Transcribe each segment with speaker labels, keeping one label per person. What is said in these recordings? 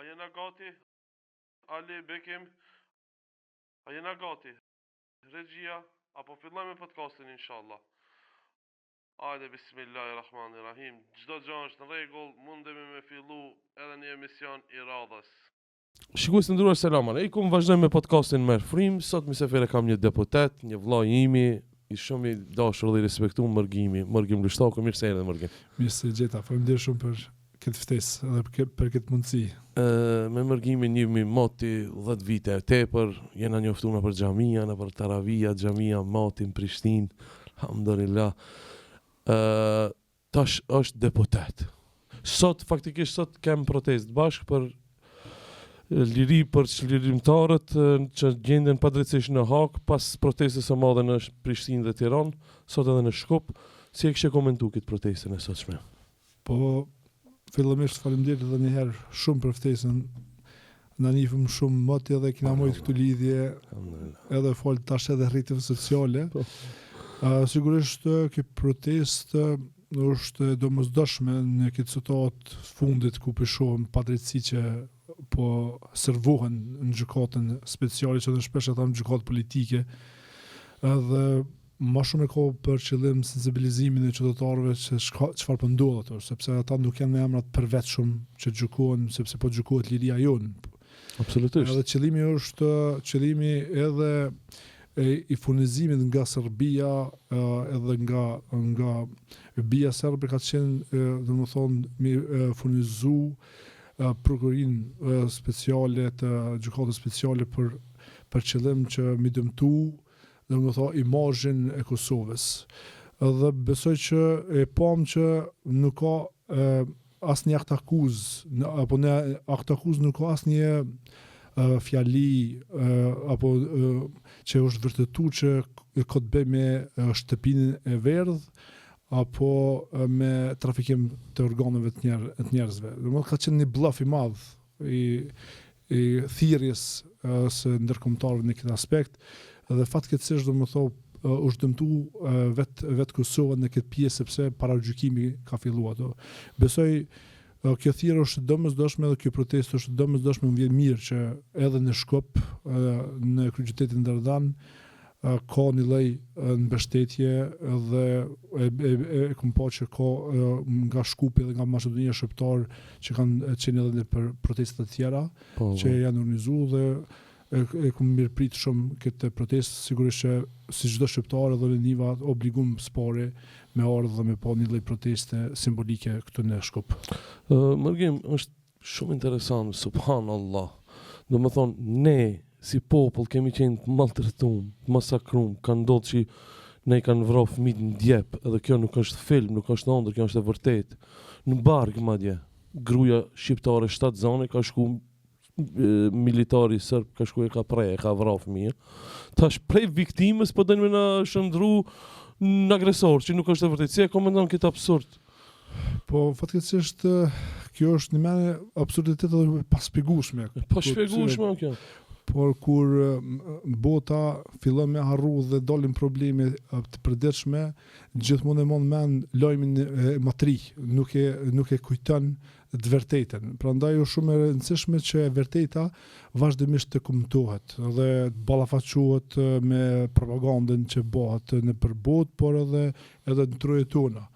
Speaker 1: A jena gati? Ali Bekim, a jena gati? Regjia, apo fillojmë me podcastin inshallah. Hajde, bismillahirrahmanirrahim. Çdo gjë është në rregull, mundemi me fillu edhe një emision i radhës.
Speaker 2: Shikues të nderuar, selam aleikum. Vazhdojmë me podcastin me Frim. Sot me sefere kam një deputet, një vëlla imi, i shumë i dashur dhe i respektuar Mërgim Lushtaku. Mirë se erdhe Mërgim.
Speaker 3: Mirë se gjeta. Faleminderit shumë për këtë ftesë edhe për këtë mundësi.
Speaker 2: Me Mërgimin njihemi moti 10 vite e tepër, jena njoftuar për xhamia, për taravia, xhamia moti në Prishtinë. Alhamdulillah. Tash është deputet. Sot kem protest bashkë për liri për çlirimtarët që gjenden padrejtësisht në Hak pas protestës së madhe në Prishtinë dhe Tiranë, sot edhe në Shkup. Si e kishe komentuar këtë protestën e sotshme?
Speaker 3: Po, fillimisht faleminderit edhe një herë shumë për ftesën. Na njihëm shumë moti edhe kena mojt këtë lidhje edhe fol tash edhe rrjetet sociale. Sigurisht kjo protestë është domosdoshme në këtë situatë fundit ku shohim padrejtësi që po servohen në gjykatën speciale që në shpesh ata në gjykatë politike, edhe më shumë e ka për qëllim sensibilizimin e qytetarëve se çfarë po ndodh ato, sepse ata nuk janë me emrat përvetshëm që gjykohen, sepse po gjykohet liria jonë.
Speaker 2: Absolutisht.
Speaker 3: Edhe qëllimi është qëllimi edhe i furnizimit nga Serbia edhe nga BIA serbe ka qenë domethënë me furnizu prokurorin speciale të gjykatës speciale për qëllim që mi dëmtu domethënë imazhin e Kosovës. Dhe besoj që e pam që nuk ka asnjë akt akuz apo në akt akuz nuk ka asnjë fjali apo që është vërtetuar që ka të bëjë me shtëpinë e verdh apo me trafikim të organeve të njerëzve. Domethënë ka qenë një bluff i madh i thirrjes së ndërkombëtarëve në këtë aspekt, dhe fatkeqësisht domethënë është dëmtuar vet Kosova në këtë pjesë sepse paragjykimi ka filluar ato. Besoj kjo thirrje është domosdoshme dhe kjo protestë është domosdoshme, më vjen mirë që edhe në Shkup, në kryeqytetin Derdan ka një lloj mbështetje dhe e kam pa që ka nga Shkupi dhe nga Maqedonia shqiptar që kanë qenë edhe për protesta të tjera që janë organizuar dhe e kam mirëprit shumë këtë protestë. Sigurisht që si çdo shqiptar edhe Niva obligum spore me ardhë dhe me pa një lloj proteste simbolike këtu në Shkup.
Speaker 2: Mërgim, është shumë interesant, subhanallah. Domethënë ne si popull kemi qenë maltretuar, masakruar, kanë ndodhur që ne kanë vrarë fëmijë në djep, edhe kjo nuk është film, nuk është ndër, kjo është e vërtetë. Në Barg madje, gruaja shqiptare 7 zone ka shku militari serb ka shku e ka vrarë fëmijë. Tash prej viktimës po dënë me na shëndru në agresor, që nuk është e vërtetë. Si e komenton këtë absurd?
Speaker 3: Po fatkeqësisht kjo është një mënyrë absurditet edhe pa shpjegueshme.
Speaker 2: Pa shpjegueshme kjo.
Speaker 3: Por kur bota fillon me harru dhe dolin probleme të përditshme, gjithmonë e mon mend lajmin e matri, nuk e kujton të vërtetën. Prandaj është shumë e rëndësishme që e vërteta vazhdimisht të komentohet dhe të ballafaqohet me propagandën që bëhet në përbot, por edhe në trojet tona.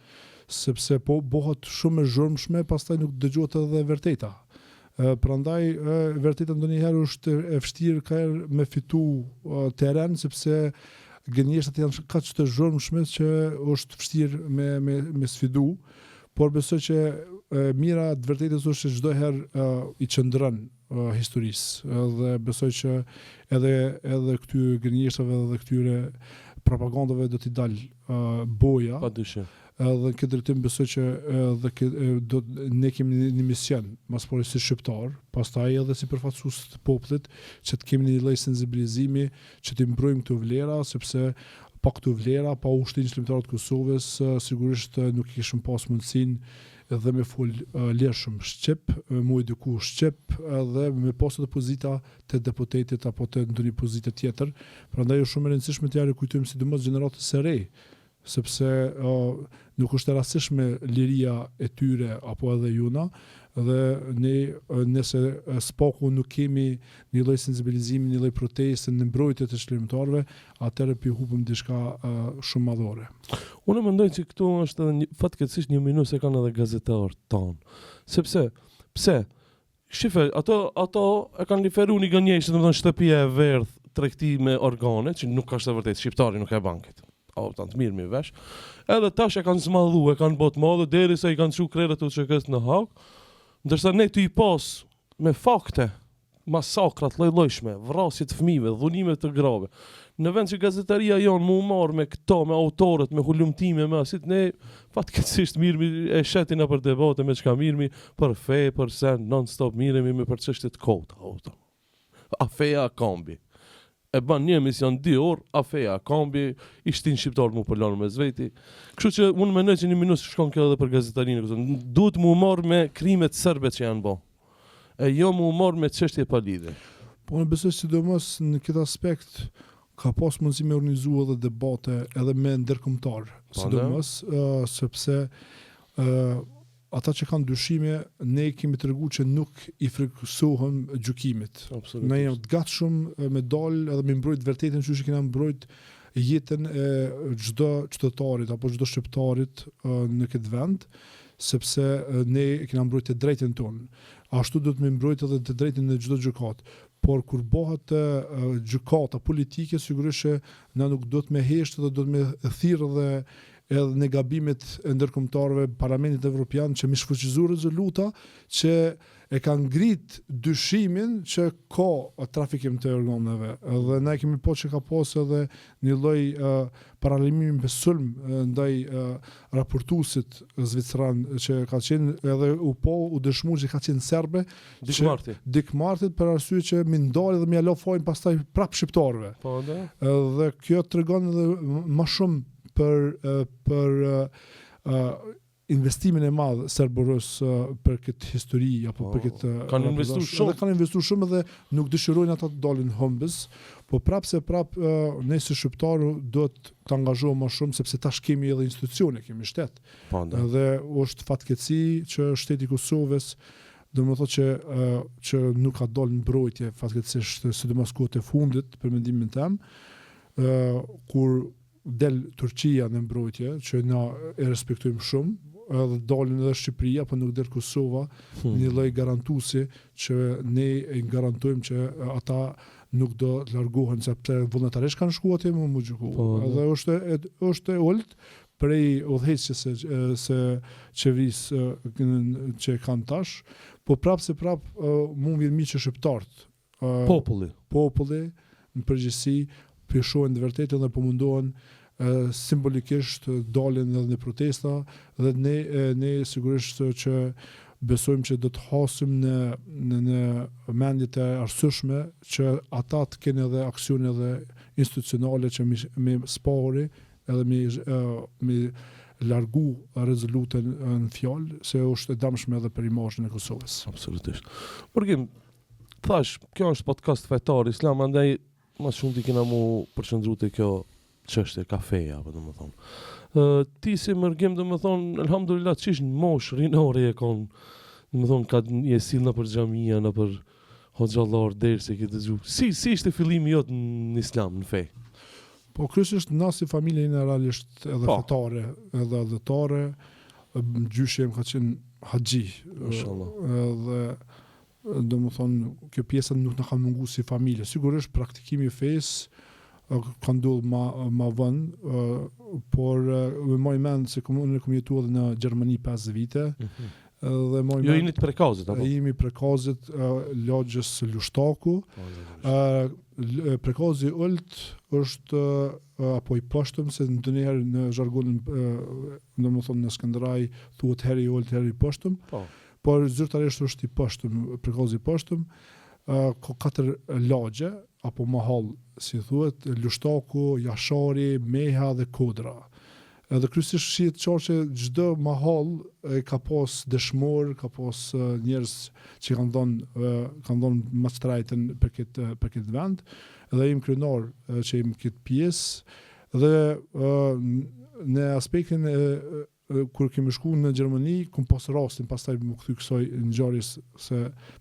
Speaker 3: Sepse po bëhet shumë e zhurmshme, pastaj nuk dëgjohet edhe e vërteta. Prandaj vërtetën ndonjëherë është e vështirë me fitu terren, sepse gënjeshtat janë kaq të zhurmshme që është vështirë me sfidu, por besoj që mira të vërtetës është çdo herë i qëndron historisë, dhe besoj që edhe këtyre gënjeshtave dhe këtyre propagandave do t'i dalë boja.
Speaker 2: Padyshim.
Speaker 3: Dhe këtë drejtim besoj që ne kemi një mision, mas pari si shqiptar, pastaj edhe si përfaqësues të popullit, që të kemi një lloj sensibilizimi, që të mbrojmë këto vlera, sepse pa këto vlera, pa ushtrinë çlimtarët të Kosovës, sigurisht nuk kishim pas mundësinë dhe me fol lirshëm shqip, mu eduku shqip, dhe me pas edhe pozita të deputetit apo të ndonjë pozitë tjetër. Prandaj është shumë e rëndësishme të rikujtojmë sidomos gjeneratës së re, sepse nuk është e rastishme liria e tyre apo edhe juna, dhe ne nëse spaku nuk kemi një lloj sensibilizimi, një lloj proteste në mbrojtje të çlimtarëve, atëherë pi hupëm diçka shumë madhore.
Speaker 2: Unë mendoj që këtu është edhe fatkeqësisht një minus e kanë edhe gazetarët tonë. Sepse pse? Shife, ato e kanë liferu një gënjeshtë, domethënë shtëpia e verdh, tregti me organe, që nuk është e vërtetë, shqiptari nuk e bankit. Tant mirë mi vesh. Edhe tash e kanë zmadhu, e kanë botë madhe derisa i kanë çu krerët u çekës në Hag. Ndërsa ne ty i pas me fakte, masakrat lloj-llojshme, vrasje të fëmijëve, dhunime të grave. Në vend që gazetaria jonë mu marrë me këto, me autorët, me hulumtime, me asit, ne fatkeqësisht mirëmi e shetin për debate me çka mirëmi për fe, për sen, non-stop mirëmi me për çështje të kota. A feja kambi. E ban një emision 2 orë, a feja kambi, ishtin shqiptar mu përlanë me zveti. Kështu që unë mendoj që një minus shkon kjo edhe për gazetarinë. Duhet mu marrë me krimet serbe që janë bo. E jo mu marrë me çështje pa lidhje.
Speaker 3: Po unë besoj sidomos në këtë aspekt ka pas mundësi me organizu edhe debate edhe me ndërkombëtar, sidomos sepse ata që kanë dyshime, ne kemi treguar që nuk i frikësohem gjykimit. Ne jemi të gatshëm me dalë edhe me mbrojt vërtetën, që kemi mbrojt jetën e çdo qytetarit apo çdo shqiptarit në këtë vend, sepse ne kemi mbrojt të drejtën tonë. Ashtu do të më mbrojt edhe të drejtën në çdo gjykat. Por kur bëhet gjykata politike, sigurisht që na nuk do të më heshtë dhe do të më thirrë dhe edhe në gabimet e ndërkombëtarëve Parlamentit Evropian që mi shfuqizu rezoluta që e kanë ngrit dyshimin që ka trafikim të organeve. Dhe ne kemi po që ka pas edhe një lloj paralimimi me sulm ndaj raportuesit zvicran që ka qenë edhe u dëshmuar që ka qenë serbe, Dik Marti për arsye që mi ndalë dhe mi alo fajin pastaj prap shqiptarëve.
Speaker 2: Po da.
Speaker 3: Dhe kjo tregon edhe më shumë për investimin e madh serbërës për këtë histori apo për këtë
Speaker 2: kanë investuar shumë.
Speaker 3: Kanë investuar shumë dhe nuk dëshirojnë ata të dalin humbës, po prap ne si shqiptarë do të angazhohemi më shumë sepse tash kemi edhe institucione, kemi shtet. Dhe është fatkeqësi që shteti i Kosovës do të thotë që nuk ka dalë në mbrojtje fatkeqësisht, sidomos kohët e fundit për mendimin tim, kur del Turqia në mbrojtje, që na e respektojmë shumë, edhe dalin edhe Shqipëria, po nuk del Kosova, një lloj garantuesi që ne e garantojmë që ata nuk do të largohen, sepse vullnetarisht kanë shkuar atje më gjyku. Edhe është e olt prej udhëheqjes së qeverisë që kanë tash, po prap mund vjen miq shqiptarët. Populli në përgjithësi peshojnë të vërtetë dhe po mundohen simbolikisht dalin edhe në protesta dhe ne sigurisht që besojmë që do të hasim në mendjet e arsyeshme që ata të kenë edhe aksione edhe institucionale që me spori edhe me largu rezolutën në fjalë, se është e dëmshme edhe për imazhin e Kosovës.
Speaker 2: Absolutisht. Përgjim, thash, kjo është podcast fetar islam, andaj mas shumë t'i kena mu përqëndru të kjo çështje kafeja, apo domethënë. Ti si mërgim domethënë, elhamdulillah, çish në mosh rinore e kon, domethënë ka je sill në për xhamia, në për hoxhallar derse që dëgju. Si ishte fillimi jot në islam, në fe?
Speaker 3: Po kryesisht na si familje generalisht edhe fetare, edhe adhetare, gjyshi ka qenë haxhi.
Speaker 2: Inshallah.
Speaker 3: Edhe domethënë kjo pjesa nuk na ka munguar si familje. Sigurisht praktikimi i fesë ka ndodhur ma vonë, por më moj mend se unë kam jetuar edhe në Gjermani 5 vite. Dhe
Speaker 2: jo jeni të Prekazit apo?
Speaker 3: Jemi Prekazit, lagjës Lushtaku. Prekazi Olt është apo i poshtëm, se ndonjëherë në zhargonin domethënë në Skënderaj thuhet heri Olt, heri i poshtëm. Por zyrtarisht është i poshtëm, Prekazi i poshtëm. Ka 4 lagje apo mahall, si thuhet, Lushtaku, Jashari, Meha dhe Kodra. Edhe kryesisht shihet qartë që çdo mahall ka pas dëshmor, ka pas njerëz që kanë dhënë mastrajtën për këtë vend, dhe jemi krenar që jemi këtë pjesë, dhe në aspektin kur kemi shku në Gjermani, kum pas rastin, pastaj më kthy kësaj ngjarjes së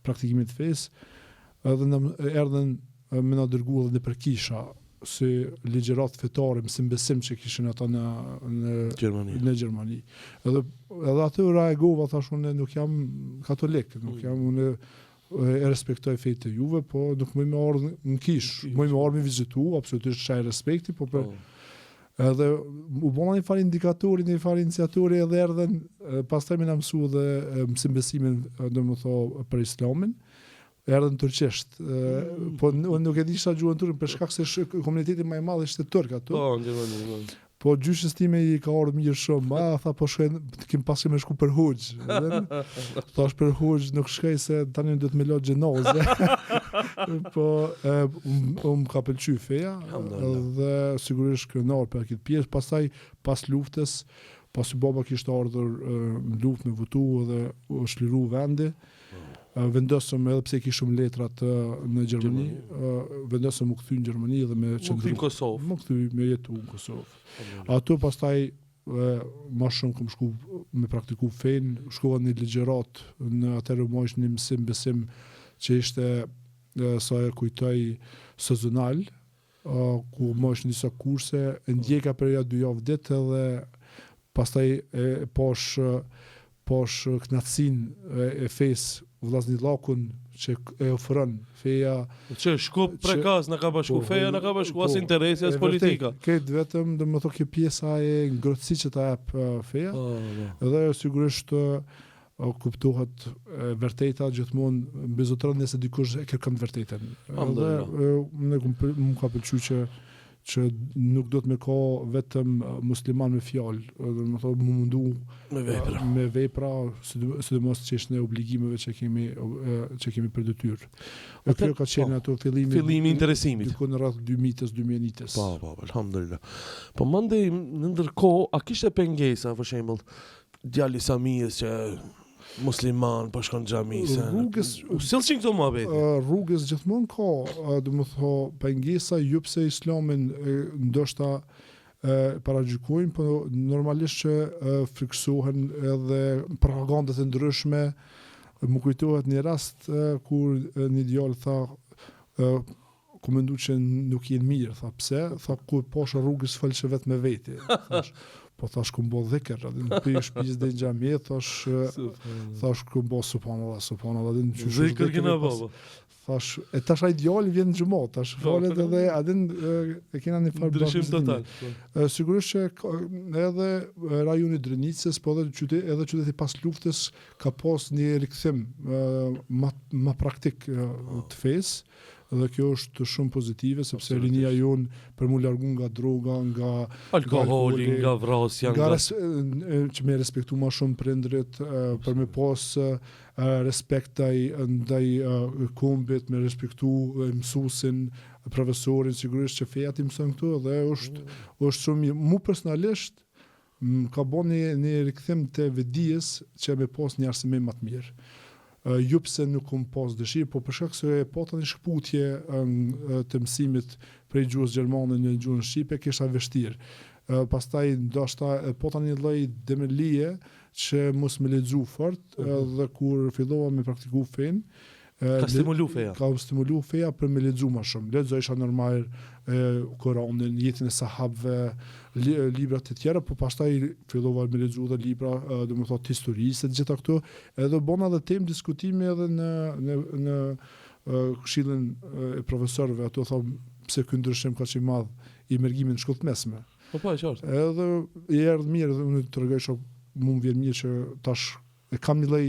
Speaker 3: praktikimit të fesë, edhe na erdhën me na dërgu edhe për kisha si ligjërat fetare, mësim besim që kishin ata në Gjermani. Edhe aty reagova, thash unë nuk jam katolik, nuk jam unë e respektoj fejtë e juve, po nuk më me ardhë në kish, më me ardhë me vizitu, absolutisht çaj respekti, po për edhe u bona një farë indikatori, një farë iniciatori edhe erdhen, pastaj më na mësu dhe mësim besimin, domethënë për Islamin. Erdhën turqisht, po unë nuk e di sa gjuhën turke për shkak se komuniteti më i madh ishte turk aty.
Speaker 2: Po, në Gjermani.
Speaker 3: Po gjyshës time i ka ardhur mirë shumë. Tha po shkoj, kim pasi më shku për hujj. Thash për hujj nuk shkoj se tani do të më lë xhenoze. Po më ka pëlqyer feja dhe sigurisht krenar për këtë pjesë. Pastaj pas luftës, pasi baba kishte ardhur në luftë me votu dhe u shliru vendi. Vendosëm edhe pse kishëm letrat në Gjermani, vendosëm u kthy në Gjermani dhe me
Speaker 2: qëndru në Kosovë.
Speaker 3: Më kthy me jetu në Kosovë. Ato pastaj më shumë kam shku me praktiku fen, shkova në ligjërat në atëherë më ishte një mësim besim që ishte sa e kujtoj sezonal, ku më ishte disa kurse, ndjeka për ja 2 javë ditë edhe pastaj posh knatësin e fesë vllaznillakun që e ofron feja
Speaker 2: që shkup prekaz na ka bashku feja na ka bashku as interesi as politika
Speaker 3: këtë vetëm domethënë kjo pjesa e ngrohtësi që ta jap feja edhe sigurisht kuptohet vërteta gjithmonë mbizotron nëse dikush e kërkon vërtetën edhe më ka pëlqyer që nuk do të më ka vetëm musliman me fjalë, domethënë më mundu me vepra, sidomos që është në obligimeve që kemi për detyrë. Kjo ka qenë ato fillimi interesimit. Diku në rreth 2000-2001.
Speaker 2: Po, alhamdulillah. Po mandej në ndërkohë, a kishte pengesa për shembull djali Samijes që musliman po shkon xhami sillçin këto muhabet.
Speaker 3: Rrugës gjithmonë ka, domethënë pengesa jo pse Islamin ndoshta paragjykojnë, po normalisht që friksohen edhe propagandat e ndryshme. Më kujtohet një rast kur një djalë tha ku mendu që nuk jenë mirë, tha pse? Tha ku poshtë rrugës falë vetë me veti. Po thash ku mbo dhikër, në për shpis dhe në gjami, thash ku mbo subhanallah,
Speaker 2: dhikër kena baba.
Speaker 3: Thash, e tash a ideali vjen në gjumot, tash falet edhe adin e kena një farë
Speaker 2: ndryshim total.
Speaker 3: Sigurisht që edhe rajoni Drenicës, po edhe qyteti pas luftës ka pas një rikthim ma praktik të fesë, dhe kjo është shumë pozitive, sepse rinia jonë për mu largu nga droga, nga
Speaker 2: alkoholi, nga vrasja,
Speaker 3: që me respektu ma shumë prindrit, për me pas respekt ndaj kombit, me respektu mësusin, profesorin, sigurisht që feja ti mëson këtu, dhe është shumë mirë. Mu personalisht, ka bo një rikthim të vedijes që me pas një arsimim më të mirë. Jo pse nuk kom pas dëshirë, po për shkak se e pata një shkputje të mësimit prej gjuhës gjermane në gjuhën shqipe, kisha vështirë. Pastaj ndoshta e pata një lloj demelie që mos më lexu fort dhe kur fillova me praktiku fen,
Speaker 2: ka stimulu feja.
Speaker 3: Ka stimulu feja për me lexu më shumë. Lexoisha normal Koranin, jetën e sahabëve, libra të tjera, po pastaj fillova me lexu dhe libra, domethënë historisë, gjitha këto, edhe bona edhe temë diskutimi edhe në këshillin e profesorëve, ato thonë pse ky ndryshim ka qenë i madh i mergimit në shkollët mesme.
Speaker 2: Po qartë.
Speaker 3: Edhe i erdhi mirë dhe unë tregoj më vjen mirë që tash e kam një lloj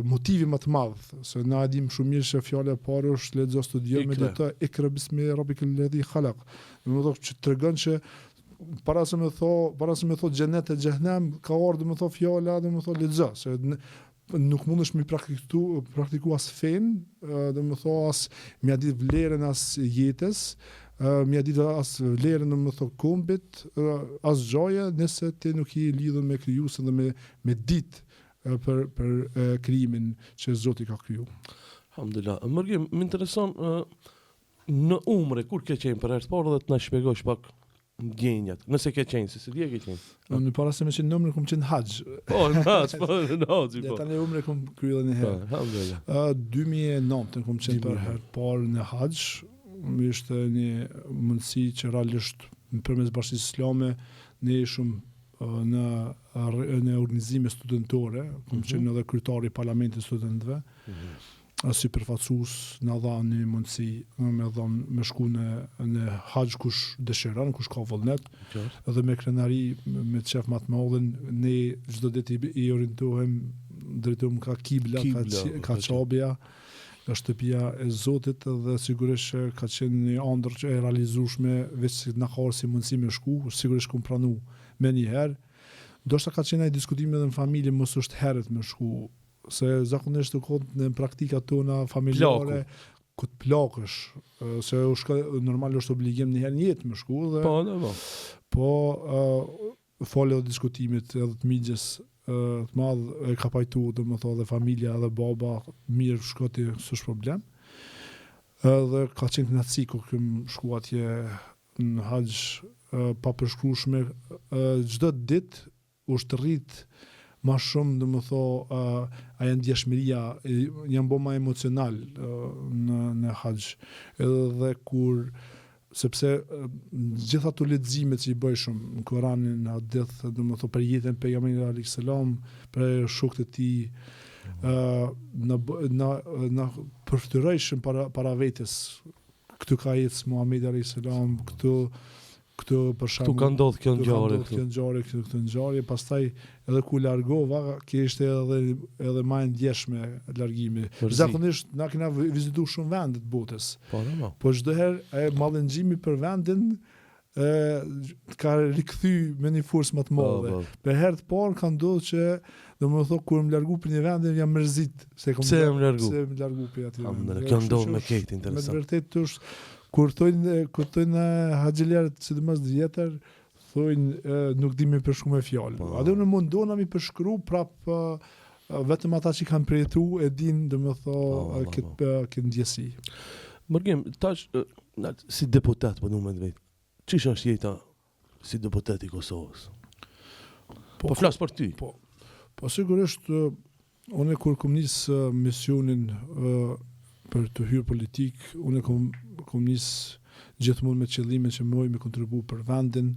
Speaker 3: motivi më të madh, se na dim shumë mirë se fjala e parë është lexo studio me dita ikra bismi rabbikal ladhi khalaq. Domethënë që tregon që para se më thot xhenet e xhenem ka ardhur më thot fjala, domethënë lexo, se nuk mundesh me praktiku as fen, domethënë as mja ditë vlerën as jetës, mja ditë as vlerën domethënë kombit, as gjoja nëse ti nuk je i lidhur me krijuesin dhe me ditë për krijimin që Zoti ka kriju.
Speaker 2: Alhamdulillah. Mërgjim, më intereson në umre, kur ke qenë për herë të parë dhe të na shpjegosh pak ndjenjat. Nëse ke qenë, se di e ke qenë.
Speaker 3: Në para se me qenë në umre kom qenë haxh.
Speaker 2: Po, në haxh, po.
Speaker 3: Ja tani umre kom kryer edhe një herë.
Speaker 2: Alhamdulillah.
Speaker 3: 2009 kom qenë për herë parë në haxh. Ishte një mundësi që realisht përmes Bashkisë Islame ne ishim në organizime studentore, kom qenë edhe kryetari i Parlamentit Studentëve. Si përfaqësues na dha një mundësi me shku në haxh kush dëshiron, kush ka vullnet, edhe me krenari me shef më të madhin ne çdo ditë i orientohem drejtohem ka kibla, ka çabia, nga shtëpia e Zotit dhe sigurisht që ka qenë një ëndër që e realizueshme veç si na ka si mundësi me shku, sigurisht kum pranu me një herë. Ndoshta ka qenë ai diskutimi edhe në familje mos është herët me shku, se zakonisht në praktikat tona familjare ku të plakësh, se normal është obligim një herë në jetë me shku dhe po fole dhe diskutimit edhe të migjes të madh e ka pajtu dhe familja dhe baba mirë shkoti s'është problem. Dhe ka qenë kënaqësi kur kem shku atje në haxh pa përshkrueshme çdo ditë u shtërrit ma shumë aja ndjeshmëria jam bo ma emocional në haxh. Edhe kur sepse gjitha ato leximet që i bëjshëm në Koranin, në hadith, për jetën pejgamberit alayhis salam, për shokët e tij, na përftyrojshëm para vetes. Këtu ka ecë Muhamedi alayhis salam, këtu për shembull.
Speaker 2: Këtu ka ndodhur kjo ngjarje, pastaj edhe ku largova, kishte edhe më ndjeshme largimi. Zakonisht na kena vizituar shumë vende të botës. Po çdo herë mallëngjimi për vendin ka rikthy me një forcë më të madhe. Për herë të parë ka ndodhur që domethënë kur më largu për një vend jam mërzit se kam largu për aty. Kjo ndodh me këtë interesant.
Speaker 3: Me vërtet është kur thojnë haxhilerët sidomos vjetër thojnë nuk di më përshkruaj me fjalë. A do në mundona mi përshkruaj prap vetëm ata që kanë përjetuar e din domethënë këtë ndjesi.
Speaker 2: Mërgim, tash si deputet po në moment vet. Çish është jeta si deputet i Kosovës? Po flas për ty.
Speaker 3: Po sigurisht unë kur kom nis misionin për të hyrë politik, unë kom nis gjithmonë me qëllimin që më kontribu për vendin,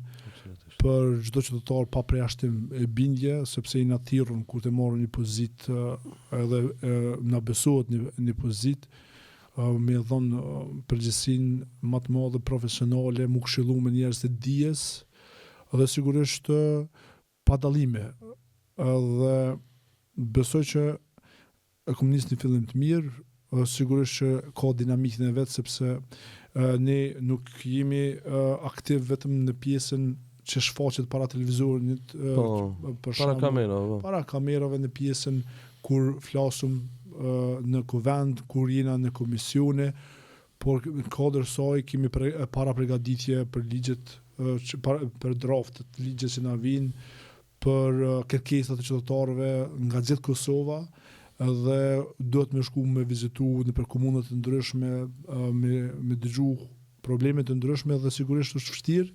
Speaker 3: për çdo qytetar pa përjashtim e bindje, sepse i na thirrën kur të marrën një pozitë edhe na besohet një pozitë, me dhënë përgjegjësinë më të madhe profesionale, mu këshillu me njerëz të dijes, dhe sigurisht pa dallime. Dhe besoj që e kom nis në fillim të mirë, sigurisht që ka dinamikën e vet sepse ne nuk jemi aktiv vetëm në pjesën që shfaqet para televizorit, para kamerave në pjesën kur flasum në kuvend, kur jena në komisione, por në kodër saj kemi para përgatitje për ligjet, për draftet ligjet që na vinë, për kërkesat e qytetarëve nga gjithë Kosova, dhe duhet me shku me vizitu në për komunat të ndryshme, me dëgju problemet të ndryshme dhe sigurisht është vështirë,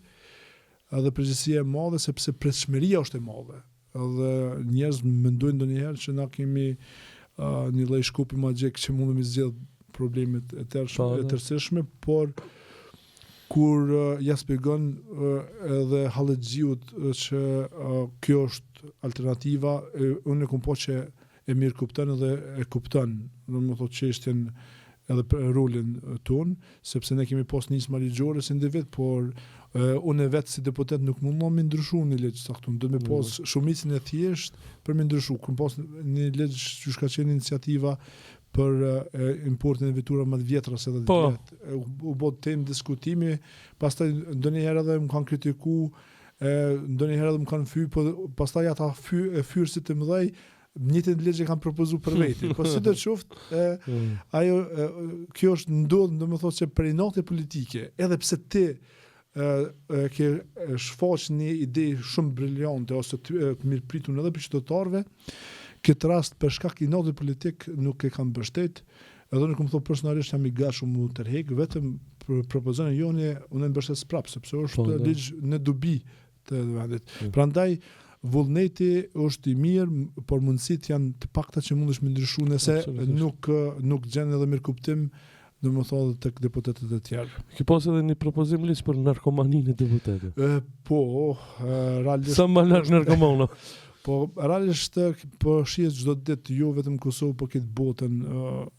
Speaker 3: edhe përgjegjësia e madhe sepse pritshmëria është e madhe. Edhe njerëz mendojnë ndonjëherë që na kemi një lloj shkupi magjik që mundemi zgjedh problemet e tërësishme, por kur ja shpjegon edhe hallexhiut që kjo është alternativa, unë kam po që e mirë kupton edhe e kupton, domethënë çështjen edhe për rolin ton, sepse ne kemi pas nisma ligjore si individ, por unë vetë si deputet nuk mundom me ndryshu një ligj saktun, do me pas shumicën e thjesht për me ndryshu. Kur pas një ligj që ka qenë iniciativa për importin e veturave më të vjetra se edhe të vjet. U bë temë diskutimi, pastaj ndonjëherë edhe më kanë kritikuar, ndonjëherë edhe më kanë fyr, po pastaj ata fyrësit të mëdhej njëtin ligj e kanë propozuar për veti. Po sidoqoftë, ajo kjo është ndodh, domethënë se për natë politike, edhe pse ti ke shfaq një ide shumë briljante ose të mirëpritur edhe për qytetarëve, këtë rast për shkak i natë politik nuk e kanë mbështet, edhe unë këmë thonë personalisht jam I gatshëm mu tërhek, vetëm për propozimin joni unë mbështes prapë, sepse është ligj në dobi të vendit. Prandaj vullneti është I mirë, por mundësit janë të pakta që mundesh me ndryshu nëse nuk gjen edhe mirë kuptim, do më thonë tek deputetët e tjerë.
Speaker 2: Ki pas edhe një propozim listë për narkomaninë e deputetëve.
Speaker 3: Po, realisht...
Speaker 2: Sa më larg narkomana.
Speaker 3: Po, realisht, po shihet çdo ditë, jo vetëm në Kosovë, po këtë botën,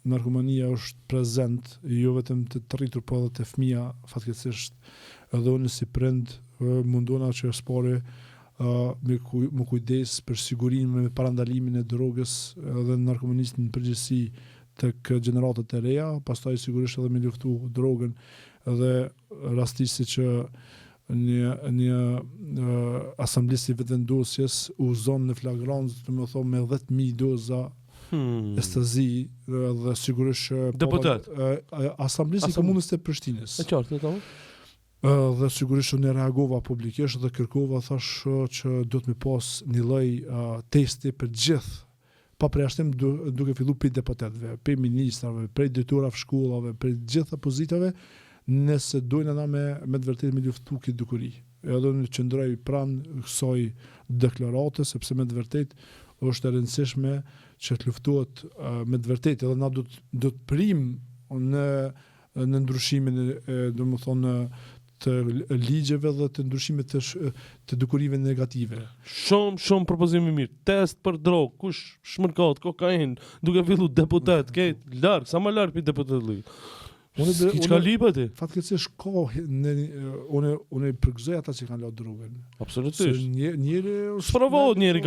Speaker 3: narkomania është prezent, jo vetëm të rritur, po edhe të fëmija, fatkeqësisht, edhe unë si prind, mundona që spore më kujdes për sigurinë me parandalimin e drogës dhe narkomanisë në përgjithësi tek gjeneratët e reja, pastaj sigurisht edhe me luftu drogën edhe rastisi që një asamblesi vetëvendosjes uzon në flagrancë, të më thonë me 10.000 doza estazi dhe sigurisht
Speaker 2: deputet
Speaker 3: asamblesi komunës të Prishtinës.
Speaker 2: E qartë, tamam.
Speaker 3: Dhe sigurisht unë reagova publikisht dhe kërkova thash që do të më pas një lloj testi për gjithë, pa përjashtim duke fillu për deputetëve, për ministrave, për drejtorave shkollave, për gjitha pozitave, nëse dojnë na me të vërtetë me luftu këtë dukuri. Edhe unë qëndroj pranë kësaj deklarate, sepse me të vërtetë është e rëndësishme që të luftohet me të vërtetë, edhe na do të prim në ndryshimin domethënë të ligjeve dhe të ndryshimit të dukurive negative.
Speaker 2: Shumë propozime mirë. Test për drogë, kush shmërkat, kokainë, duke fillu deputet, këtë larg, sa më larg për deputet. Çka lipa ti?
Speaker 3: Fatkeqësisht unë përgëzoj ata që kanë lënë drogën.
Speaker 2: Absolutisht.
Speaker 3: Njëri
Speaker 2: sprovohet, njëri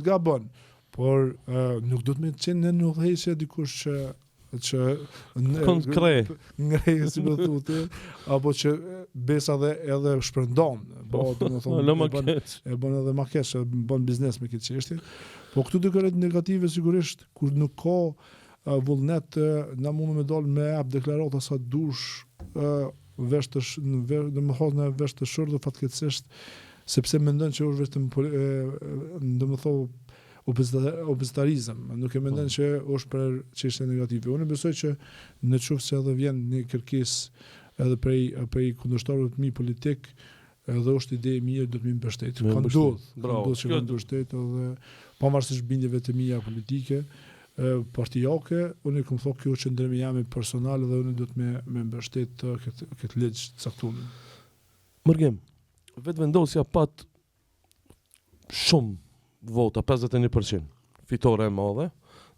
Speaker 3: gabon. Por nuk do të më qenë në udhëheqje dikush që ngrej si më thotë, apo që besa edhe shpërndon, po domethënë e bën edhe makesh, bën biznes me këtë çështje. Po këtu dukëret negative sigurisht kur nuk ka vullnet na mund me dal me hap deklarata sa dush vesh në vesh të shurdhë fatkeqësisht, sepse mendon që është vetëm domethënë obezitarizëm, nuk e mendon që është për çështje negative. Unë besoj që në qoftë se edhe vjen një kërkesë edhe prej kundërshtarëve të mi politik, edhe është ide e mirë, do të më mbështet. Ka ndodhur që më mbështet edhe pavarësisht bindjeve të mia politike, partijake, unë kam thënë kjo qëndrimi jam personal dhe unë do të më mbështet këtë ligj të caktuar.
Speaker 2: Mërgem, vetëvendosja pat shumë vota, 51%, fitore e madhe,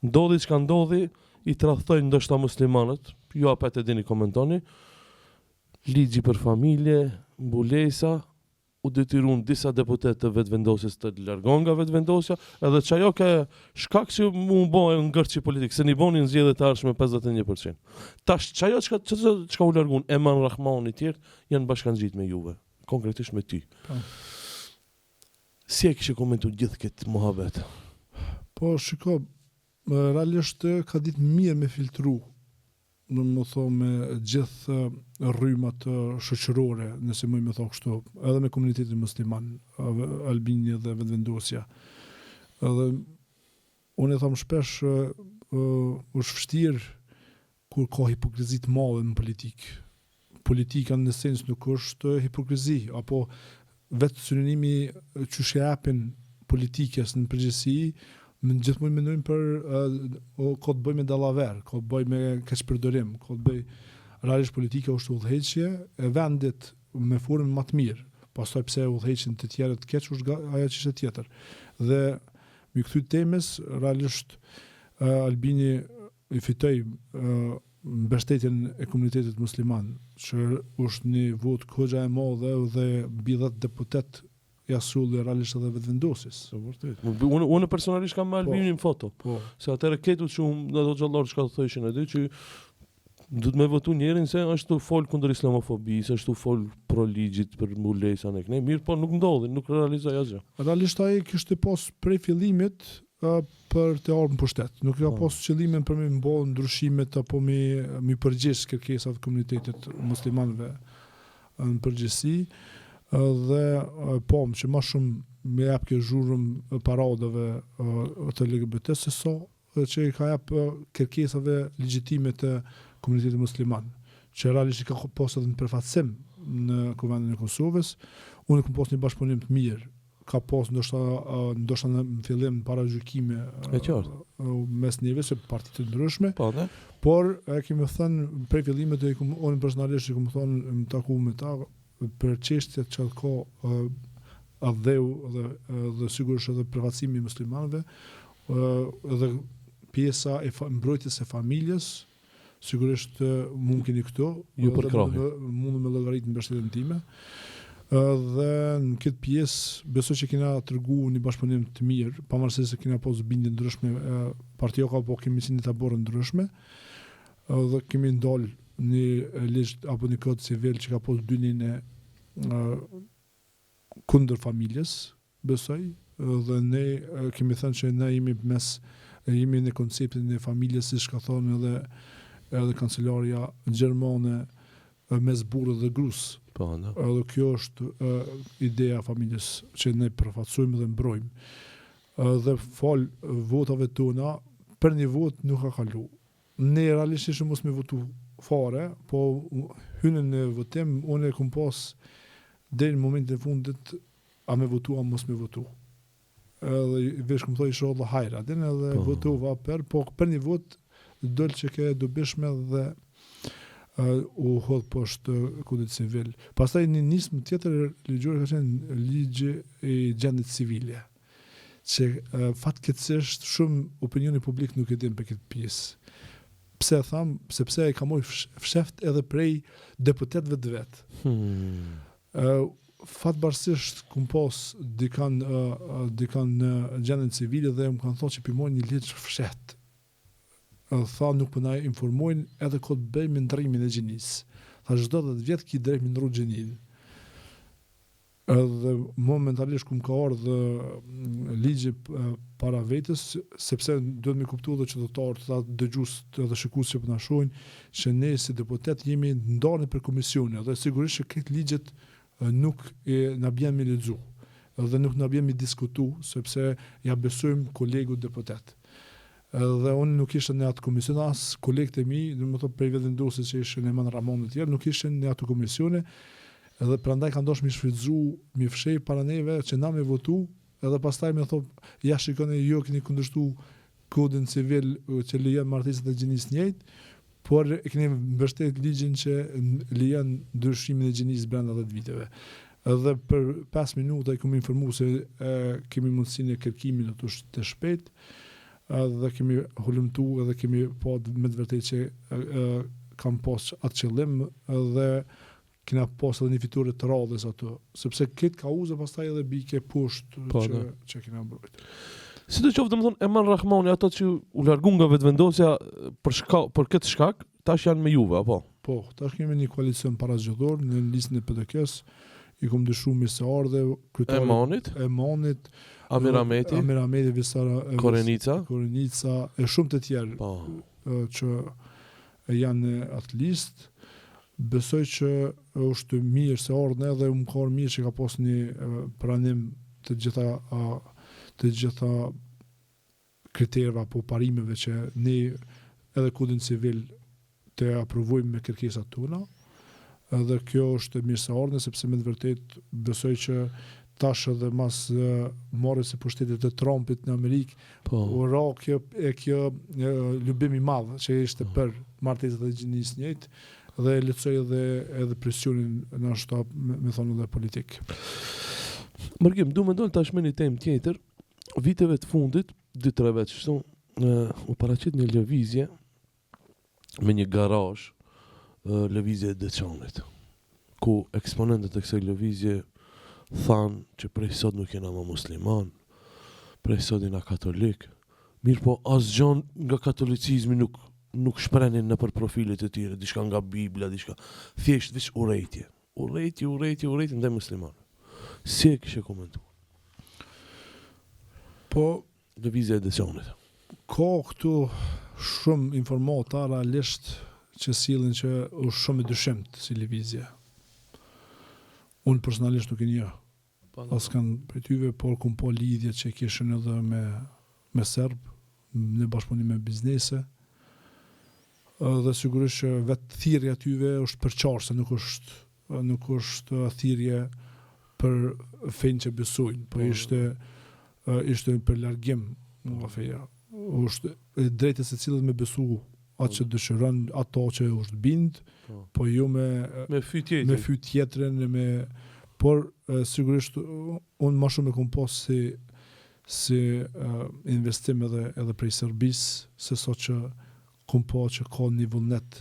Speaker 2: ndodhi çka ndodhi, I tradhtojnë ndoshta muslimanët, ju apet e dini komentoni, ligji për familje, mbulesa, u detyrun disa deputet të vetëvendosjes të largon nga vetëvendosja, edhe çajo ka shkak që mu bëhen ngërçi politik, se ni bonin zgjedhjet e ardhshme 51%. Tash çajo çka u largun Eman Rahmani I tjerë janë bashkangjit me juve, konkretisht me ty. Si e kishe komentu gjithë këtë muhabet?
Speaker 3: Po, shiko, realisht ka ditë mirë me filtru, në më thonë me gjithë rrymat shoqërore, nëse më thonë kështu, edhe me komunitetin musliman, Albania dhe vetëvendosja. Edhe unë e thamë shpesh, është vështirë kur ka hipokrizit madhe në politikë. Politika në sens nuk është hipokrizi, apo vetë synonimi që shjapin politikës në përgjithësi, më gjithmonë mendojmë për ka të bëj me dallaver, ka të bëj me keqpërdorim, ka të bëj realisht politika është udhëheqje e vendit me formën më të mirë. Pastaj pse udhëheqjen të tjerë të keq është ajo çështje tjetër. Dhe me këtë temës realisht Albini I fitoi mbështetjen e komunitetit musliman, që është një vot goxha e madhe dhe mbi 10 deputet jasulli realisht edhe vetëvendosjes.
Speaker 2: Unë personalisht kam me Albinin foto. Se atëherë ketu që unë ato xhallar çka thoshin aty që do të më votu njerin se është të fol kundër islamofobisë, është të fol pro ligjit për mbulesën e kënej, mirë, po nuk ndodhi, nuk realizoi asgjë.
Speaker 3: Realisht ai kishte pas prej fillimit për të ardhur në pushtet. Nuk ka pas qëllimin për me bë ndryshimet apo mi përgjigj kërkesat e komunitetit muslimanëve në përgjithësi, dhe pom që më shumë me jap ke zhurmë paradave të LGBT se so që i ka jap kërkesave legjitime të komunitetit musliman, që realisht i ka posë edhe në përfaqësim në Kuvendin e Kosovës. Unë kam posë një bashkëpunim të mirë, ka posë ndoshta në fillim para gjykime mes neve se partitë të ndryshme. Por kemi thënë prej fillimit unë personalisht kam thonë më taku me ta për çështjet që ka adheu dhe sigurisht edhe përfaqësimi i muslimanëve, edhe pjesa e mbrojtjes së familjes, sigurisht mund keni këto, mund me llogaritë mbështetjen time. Dhe në këtë pjesë besoj që kena treguar një bashkëpunim të mirë, pavarësisht se kena pas bindje ndryshme partioka apo kemi si një taborë ndryshme, dhe kemi ndalë një ligj apo një kod civil që ka pas dynin e kundër familjes, besoj, dhe ne kemi thënë që ne jemi në konceptin e familjes, siç ka thonë edhe kancelarja gjermane mes burrit dhe gruas. Edhe kjo është ideja e familjes që ne përfaqësojmë dhe mbrojmë. Dhe fal votave tona, për një vot nuk ka kalu. Ne realisht mos me votu fare, po hynën në votim, unë e kom pas deri në momentin e fundit a me votu a mos me votu. Edhe vesh kom thoj shoh dhe hajra, edhe votova po për një vot dol që ke dobishme dhe u hodh poshtë kodit civil. Pastaj një nismë tjetër ligjore ka qenë ligji i gjendit civile, që fatkeqësisht shumë opinioni publik nuk e din për këtë pjesë. Pse tham? Sepse e ka marrë fsheft edhe prej deputetëve të vet. Fatbarësisht kum pas dikan në gjendin civile dhe më kanë thonë që pimojnë një ligj fshet. Tha nuk po na informojnë edhe kod bëjmë ndrimin e gjinisë. Tha çdo 10 vjet ki drejt me ndru gjinin. Edhe momentalisht kum ka ardhur ligji para vetes, sepse duhet me kuptuar edhe qytetarët, ata dëgjues edhe shikues që po na shohin, që ne si deputet jemi ndarë për komisione dhe sigurisht që këtë ligjet nuk na bjen me lexu, edhe nuk na bjen me diskutu, sepse ja besojmë kolegut deputet. Dhe unë nuk ishe në atë komision, as kolegët e mi, dhe më thonë për vendosës që ishe në Eman Ramon e tjerë, nuk ishe në atë komisione, edhe prandaj ka ndosh mi shfrytzu, mi fshej para neve që na me votu, edhe pastaj me thonë, ja shikone jo keni kundërshtu kodin civil që lejon martesat e gjinisë njëjtë, por e keni mbështet ligjin që lejon ndryshimin e gjinisë brenda 10 viteve. Edhe për 5 minuta i kemi informuar se kemi mundësinë e kërkimit të shpejt, dhe kemi hulumtu edhe kemi pa me të vërtetë që kam pas atë qëllim dhe kena pas edhe një fiturë të radhës ato, sepse këtë kauzë pastaj edhe bike poshtë që kena mbrojtur.
Speaker 2: Si të qoftë, domethënë Eman Rahmani, ato që u largun nga vetëvendosja për këtë shkak, tash janë me juve, apo?
Speaker 3: Po, tash kemi një koalicion parazgjedhor në listën e PDK-s, i kom dëshuar mirëseardhje kryetari Emanit, Amir Ahmeti,
Speaker 2: Korenica
Speaker 3: e shumë të tjerë që janë në atë listë. Besoj që është mirë se ardhën edhe më ka mirë që ka pas një pranim të gjitha kriterëve apo parimeve që ne edhe kodin civil të aprovojmë me kërkesat tona. Edhe kjo është mirë se ardhën, sepse me të vërtet besoj që tash edhe mas marrjes së pushtetit të Trumpit në Amerikë, u ra kjo lubim i madh që ishte për martesat e gjinisë njëjtë dhe lehtësoi edhe presionin në shtap me thonë edhe politik.
Speaker 2: Mërgjim, du me ndonë tash me një temë tjetër, viteve të fundit, 2-3 vjet kështu, u paraqit një lëvizje me një garazh, lëvizje e Deçanit, ku eksponentët e kësaj lëvizje thanë që prej sot nuk jena më musliman, prej sot jena katolik, mirë po asgjë nga katolicizmi nuk shprenin në për profilet e tjere, diçka nga Biblia, diçka, thjesht vish urrejtje ndaj musliman. Si e kishe komentuar?
Speaker 3: Po,
Speaker 2: lëvizja e Deçanit.
Speaker 3: Ka këtu shumë informata realisht që sillin që është shumë e dyshimt si lëvizje. Unë personalisht nuk e njoh. As kanë për tyve, por kum po lidhjet që kishin edhe me serb, në bashkëpunim me biznese. Dhe sigurisht që vetë thirrja atyve është përqarse, nuk është thirrje për fenë që besojnë, po ishte për largim nga feja. Është drejtë se cilët me besu atë që dëshiron, ato që është bind, po jo me fy tjetrin, por sigurisht unë më shumë e kom pas si investim edhe prej Serbisë, se so që kom pa që ka një vullnet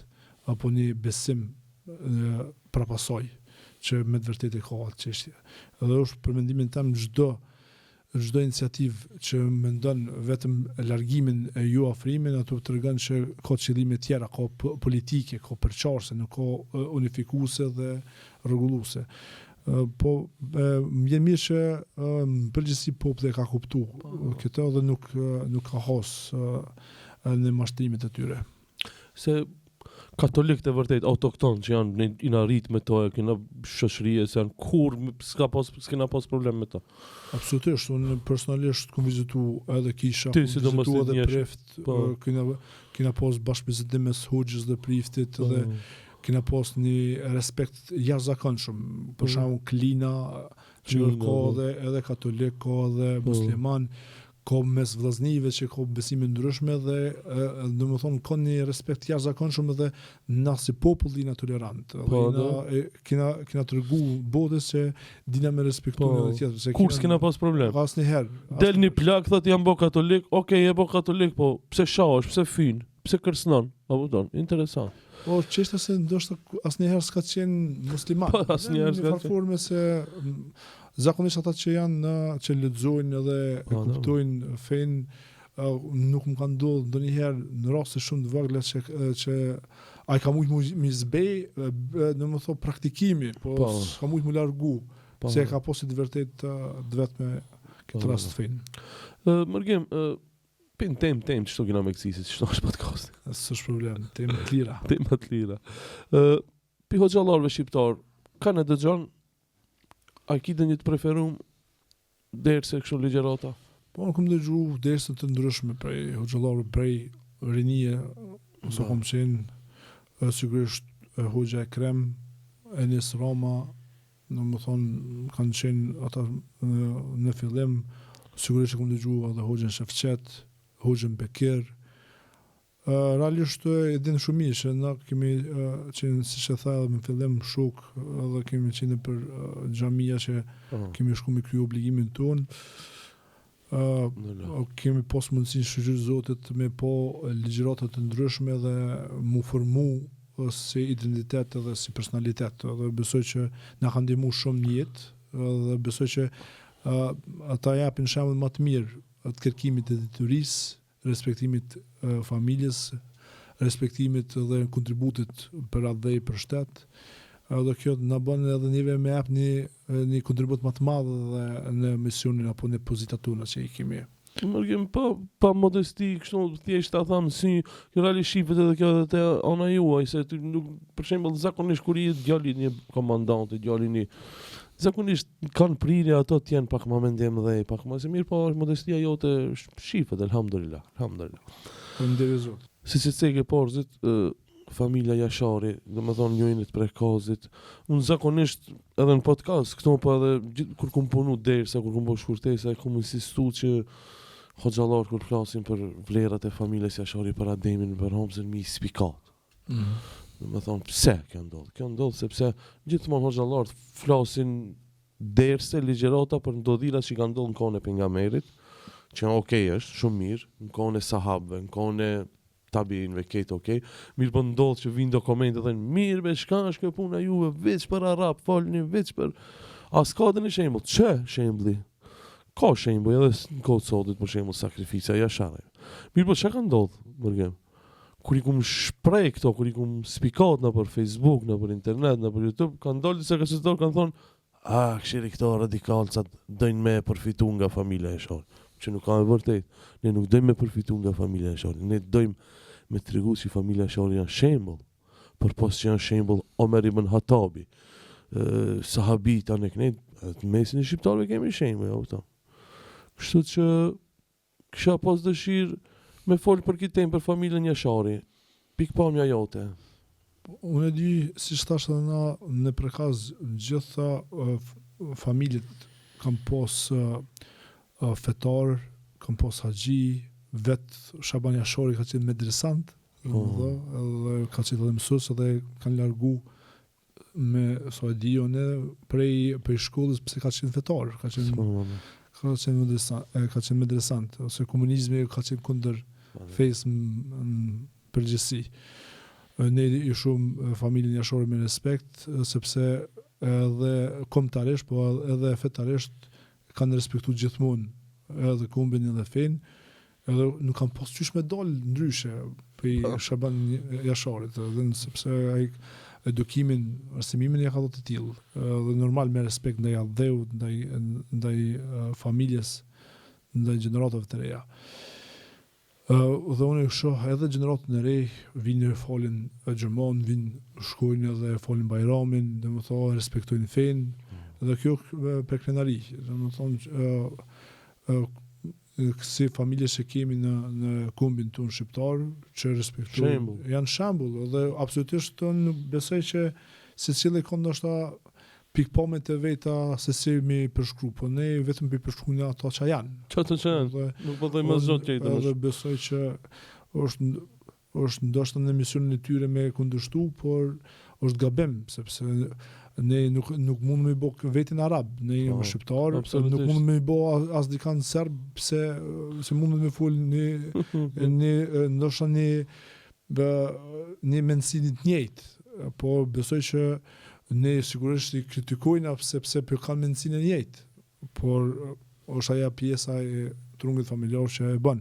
Speaker 3: apo një besim prapasoj që me të vërtetë ka atë çështje. Edhe është për mendimin tim çdo iniciativë që mendon vetëm largimin e ju afrimin, ato tregon që ka qëllime tjera, ka politike, ka përqarse, nuk ka unifikuese dhe rregulluese. Po më mirë që në përgjithësi populli ka kuptu këtë dhe nuk ka has në mashtrimet e tyre.
Speaker 2: Se katolikët e vërtet autokton që janë në arrit me to, kena shoqërie se janë kur s'kena pas problem me to.
Speaker 3: Absolutisht, unë personalisht kom vizitu edhe kisha,
Speaker 2: kom vizitu
Speaker 3: edhe prift, kena pas bashkëbizetim mes hoxhës dhe priftit dhe kena pas një respekt jashtëzakonshëm. Për shembull klina që ka edhe katolik, ka edhe musliman, ka mes vllaznive që ka besime ndryshme dhe domethënë ka një respekt jashtëzakonshëm dhe na si popull jena tolerant. Kena tregu botës se dina me respektu edhe tjetër.
Speaker 2: Kur s'kena pas problem?
Speaker 3: Asnjëherë.
Speaker 2: Del një plak thot jam bo katolik, okay, je bo katolik, po pse shahesh, pse fyn, pse kërcënon? Apo don, interesant.
Speaker 3: Po çështja se ndoshta asnjëherë s'ka qenë musliman.
Speaker 2: Po asnjëherë s'ka
Speaker 3: qenë. Në formë se zakonisht ata që janë që lexojnë edhe e kuptojnë fenë nuk më kanë ndodhur ndonjëherë në raste shumë të vogla që ai ka mujt më zbej, domethënë praktikimi, po ka mujt më largu, se ka posi të vërtet vetëm këtë rast fenë.
Speaker 2: Mërgjem, pin tem çto kena me kësisi, çto është podcast.
Speaker 3: S'është problem, tema të lira.
Speaker 2: Tema të lira. Pi hoxhallarëve shqiptar, kanë dëgjon a ki dhe një të preferum derse kështu ligjërata?
Speaker 3: Po, në kom dëgju derse të ndryshme prej hoxhallarëve prej rinie, ose kom qenë sigurisht hoxha Ekrem, Enis Rama, në më thonë kanë qenë ata në fillim, sigurisht që kom dëgju edhe hoxhën Shefqet, hoxhën Bekir. Realisht e din shumë mirë që na kemi qenë, siç e tha edhe në fillim, shok, edhe kemi qenë për xhamia që kemi shku me krye obligimin tonë. Kemi pas mundësinë shëgjyr Zotit me po ligjërata të ndryshme dhe mu formu si identitet edhe si personalitet. Dhe besoj që na kanë ndihmuar shumë në jetë dhe besoj që ata japin shembull më të mirë të kërkimit të detyrisë, respektimit familjes, respektimit dhe kontributit për atë dhe i për shtet. Dhe kjo na bën edhe njëve me jap një kontribut më të madh dhe në misionin apo në pozitatuna që i kemi.
Speaker 2: Mërgjem, pa modesti, kështu thjesht ta thamë si realisht shifet edhe kjo edhe te ona juaj, se për shembull zakonisht kur i djali një komandant, djali një zakonisht kanë prirje ato të jenë pak më mendim dhe pak më se mirë, po modestia jote shifet, alhamdulillah.
Speaker 3: Faleminderit Zot.
Speaker 2: Si ceke porzit, familja Jashari, domethënë njëjnit prekazit. Unë zakonisht edhe në podcast këtu po edhe kur kum punu derisa, kur kum bëu shkurtesa, kum insistu që hoxhallar kur flasin për vlerat e familjes Jashari, për Ademin, për Homzën, mi spikat. Domethënë pse kjo ndodh? Kjo ndodh sepse gjithmonë hoxhallarët flasin derse ligjërata për ndodhirat që kanë ndodhur në kohën e pejgamberit, që është shumë mirë, në kohën e sahabëve, në kohën e tabiinëve, këtë mirë po ndodh që vinë dokumente dhe mirë be shka është kjo puna juve, veç për arab, falni veç për s'ka dhe një shembull, që shembulli? Ka shembull edhe në kohë të sotit për shembull sakrifica Jasharëve. Mirë po çka ka ndodhur, mërgjem? Kur i kum shprej këto, kur i kum spikat në për Facebook, në për internet, në për YouTube, kanë dalë disa kasetor kanë thonë, këshiri këto radikalcat dojnë me përfitu nga familja Jashari. Që nuk ka e vërtet. Ne nuk dojmë me përfitu nga familja Jashari. Ne dojmë me tregu që familja Jashari janë shembull, për pos që janë shembull Omer ibn Hatabi, sahabita në kënet, të mesin e shqiptarëve kemi shembull, ja. Kështu që kisha pas dëshirë Me fol për këtë temë për familjen Jashari. Pikpamja jote.
Speaker 3: Unë e di, si thash edhe na, në Prekaz gjitha familjet kam pos fetar, kam pos haxhi, vetë Shaban Jashari ka qenë medresant, edhe ka qenë edhe mësues edhe kanë largu me so e di unë prej shkollës pse ka qenë fetar, ka qenë medresant, ose komunizmi ka qenë kundër fesë në përgjithësi. Ne i shumë familjen Jashari me respekt, sepse edhe kombëtarisht, po edhe fetarisht kanë respektu gjithmonë edhe kombin edhe fenë, edhe nuk kanë pas qysh me dalë ndryshe për Shaban Jasharit, edhe sepse ai edukimin, arsimimin ja ka dhënë të tillë, dhe normal me respekt ndaj adheut, ndaj familjes, ndaj gjeneratave të reja. Dhe unë shoh edhe gjeneratën e re vinë folin xhamon, vinë shkojnë edhe folin Bajramin, domethënë respektojnë fenë, dhe kjo për krenari, domethënë si familje që kemi në kombin tonë shqiptar, që respektojnë, janë shembull, dhe absolutisht unë besoj që secili ka ndoshta pikpamjet e veta se si mi përshkru, po ne vetëm për përshkruajmë ato që janë.
Speaker 2: Çfarë të janë? Nuk po thoj më zot tjetër.
Speaker 3: Edhe besoj që është ndoshta në misionin e tyre me kundërshtu, por është gabim, sepse ne nuk mund me bë vetin arab, ne jemi shqiptar, nuk mund me bë as dikan serb, se mund me fol në ndoshta në mendësinë të njëjtë, po besoj që ne sigurisht i kritikojnë sepse për kanë mendësinë e njëjtë, por është ajo pjesa e trungit familjar që e bën.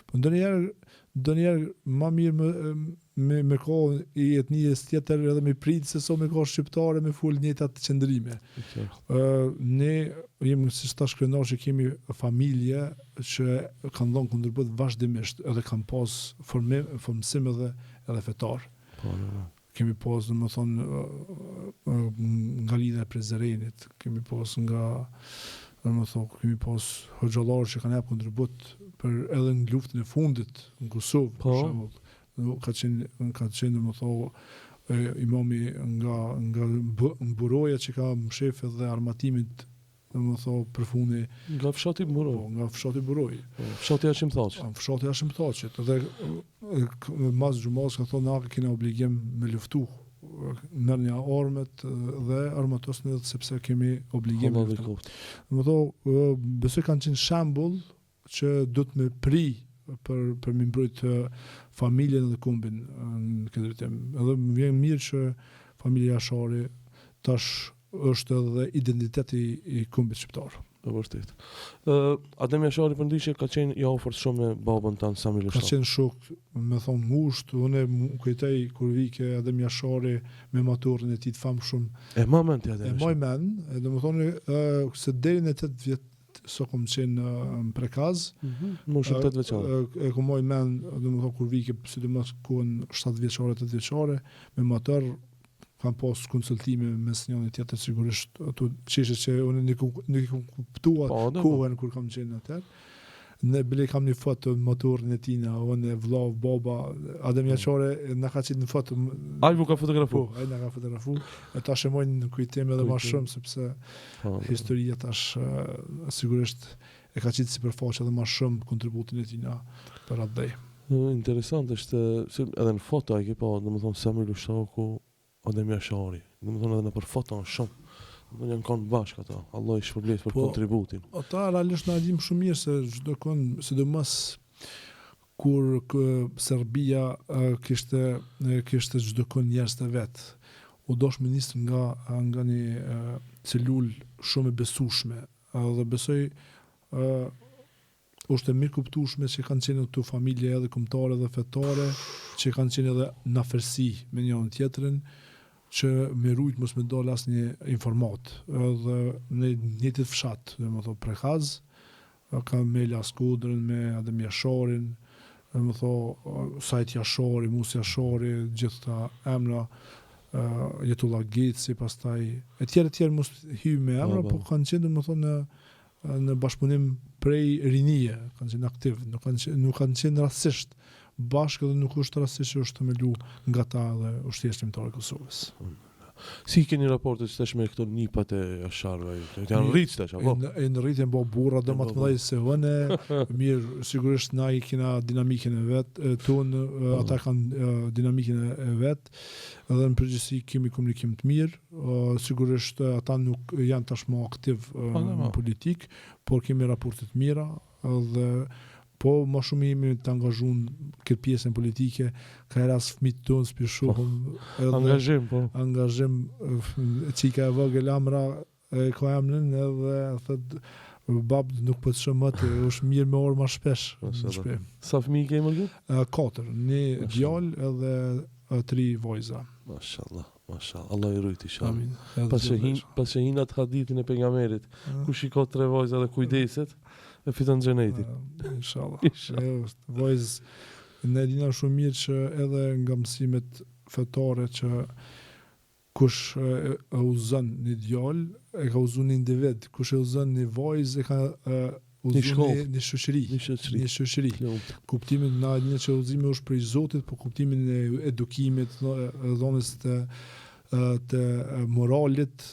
Speaker 3: Po ndonjëherë më mirë me kohë i etnisë tjetër edhe me pritë se so me kohë shqiptare me fol njëjtat qëndrime. Ne jemi si tash krenar që kemi familje që kanë dhënë kundërbët vazhdimisht, edhe kanë pas formësim edhe fetar. Kemi pas, domethënë, nga lidhja e Prezerenit, kemi pas kemi pas hoxhallar që kanë jap kontribut për edhe në luftën e fundit në Kosovë, për shembull. Ka qenë domethënë imami nga Buroja që ka mshef edhe armatimit domethënë përfuni
Speaker 2: nga fshati Buroj.
Speaker 3: Nga fshati Buroj.
Speaker 2: Fshati Hashim Thaçi.
Speaker 3: Fshati Hashim Thaçi. Edhe mas xhumas ka thonë na kemi obligim me luftu, merrni armët dhe armatosni sepse kemi obligim. Domethënë besoj kanë qenë shembull që do të me pri për mi mbrojt familjen dhe kombin në këtë drejtim. Edhe më vjen mirë që familja Jashari tash është edhe identiteti i kombit shqiptar.
Speaker 2: E vërtet. Adem Jashari përndryshe ka qenë i afërt shumë me babën tanë Samir Lushtau.
Speaker 3: Ka qenë shok, me thonë ngusht, unë kujtoj kur vike Adem Jashari me maturin e tij të famshëm.
Speaker 2: E mamën ti Adem.
Speaker 3: E mojmen, domethënë se deri në 8 vjet so kom qenë në Prekaz.
Speaker 2: Moshën 8 vjeçare.
Speaker 3: E kom mojmen, domethënë kur vike sidomos kohën 7 vjeçare, 8 vjeçare me motor kam pas konsultime mes njëri tjetër sigurisht ato çështje që unë nuk kuptua kohën kur kam qenë atëherë. Ne bile kam një foto në motorin e tina, unë vllav, baba, Adem Jashari na ka qenë në foto.
Speaker 2: Ai më ka fotografu.
Speaker 3: Ai na ka fotografu. E tash e mojnë në kujtim edhe më shumë sepse historia tash sigurisht e ka qenë sipërfaqe edhe më shumë kontributin e tina për atë.
Speaker 2: Interesant është se edhe në foto ai ke pa, domethënë Samir Lushtau ku Adem Jashari, domethënë edhe në për foto shumë. Do janë kanë bashkë ata. Allah i shpërblet për kontributin.
Speaker 3: Ata realisht na dim shumë mirë se çdo kënd, sidomos kur Serbia kishte çdo kënd njerëz të vet. U dosh ministër nga një celul shumë e besueshme. Dhe besoj është e mirë kuptueshme që kanë qenë këtu familje edhe kombëtare dhe fetare, që kanë qenë edhe në afërsi me njërin tjetrin, që me rujt mos me dal asnjë informat. Edhe në një fshat, domethënë Prekaz, ka me Laskodrën, me Adem Jasharin, domethënë Sajt Jashari, Mus Jashari, gjithë ta emra, Jetullah Geci, pastaj etj mos hyj me emra, po kanë qenë domethënë në bashkëpunim prej rinie, kanë qenë aktiv, nuk kanë qenë rastësisht bashkë dhe nuk është rastësisht që është themelu nga ta dhe ushtria shqiptare e Kosovës.
Speaker 2: Si keni raportet që tash me këto nipat e Asharëve? Janë rritë tash, apo?
Speaker 3: E në rritje bo burra dhe më të mëdhej se vëne, mirë, sigurisht na i kena dinamikën e vetë, tonë ata kanë dinamikën e vetë, edhe në përgjithësi kemi komunikim të mirë, sigurisht ata nuk janë tashmë aktiv në politik, por kemi raportet mira, dhe po më shumë jemi të angazhuar këtë pjesën politike, ka ras fëmijët tonë speshohëm angazhim që ka vogël amra ka emrin edhe thot bab nuk po të shëmët, është mirë me orë më shpesh.
Speaker 2: Sa fëmijë ke më?
Speaker 3: 4, një djalë edhe 3 vajza.
Speaker 2: Mashallah. Allah i rujt inshallah.
Speaker 3: Amin.
Speaker 2: Pas që hinat hadithin e pejgamberit, ku shiko 3 vajza dhe kujdeset, e fiton xhenetin.
Speaker 3: Inshallah. Vajz ne dina shumë mirë që edhe nga mësimet fetare që kush e uzon një djalë, e ka uzuar një individ, kush e uzon një vajzë, e ka uzuar një shoqëri. Kuptimin na një që uzimi është prej Zotit, po kuptimin e edukimit, dhonës të moralit,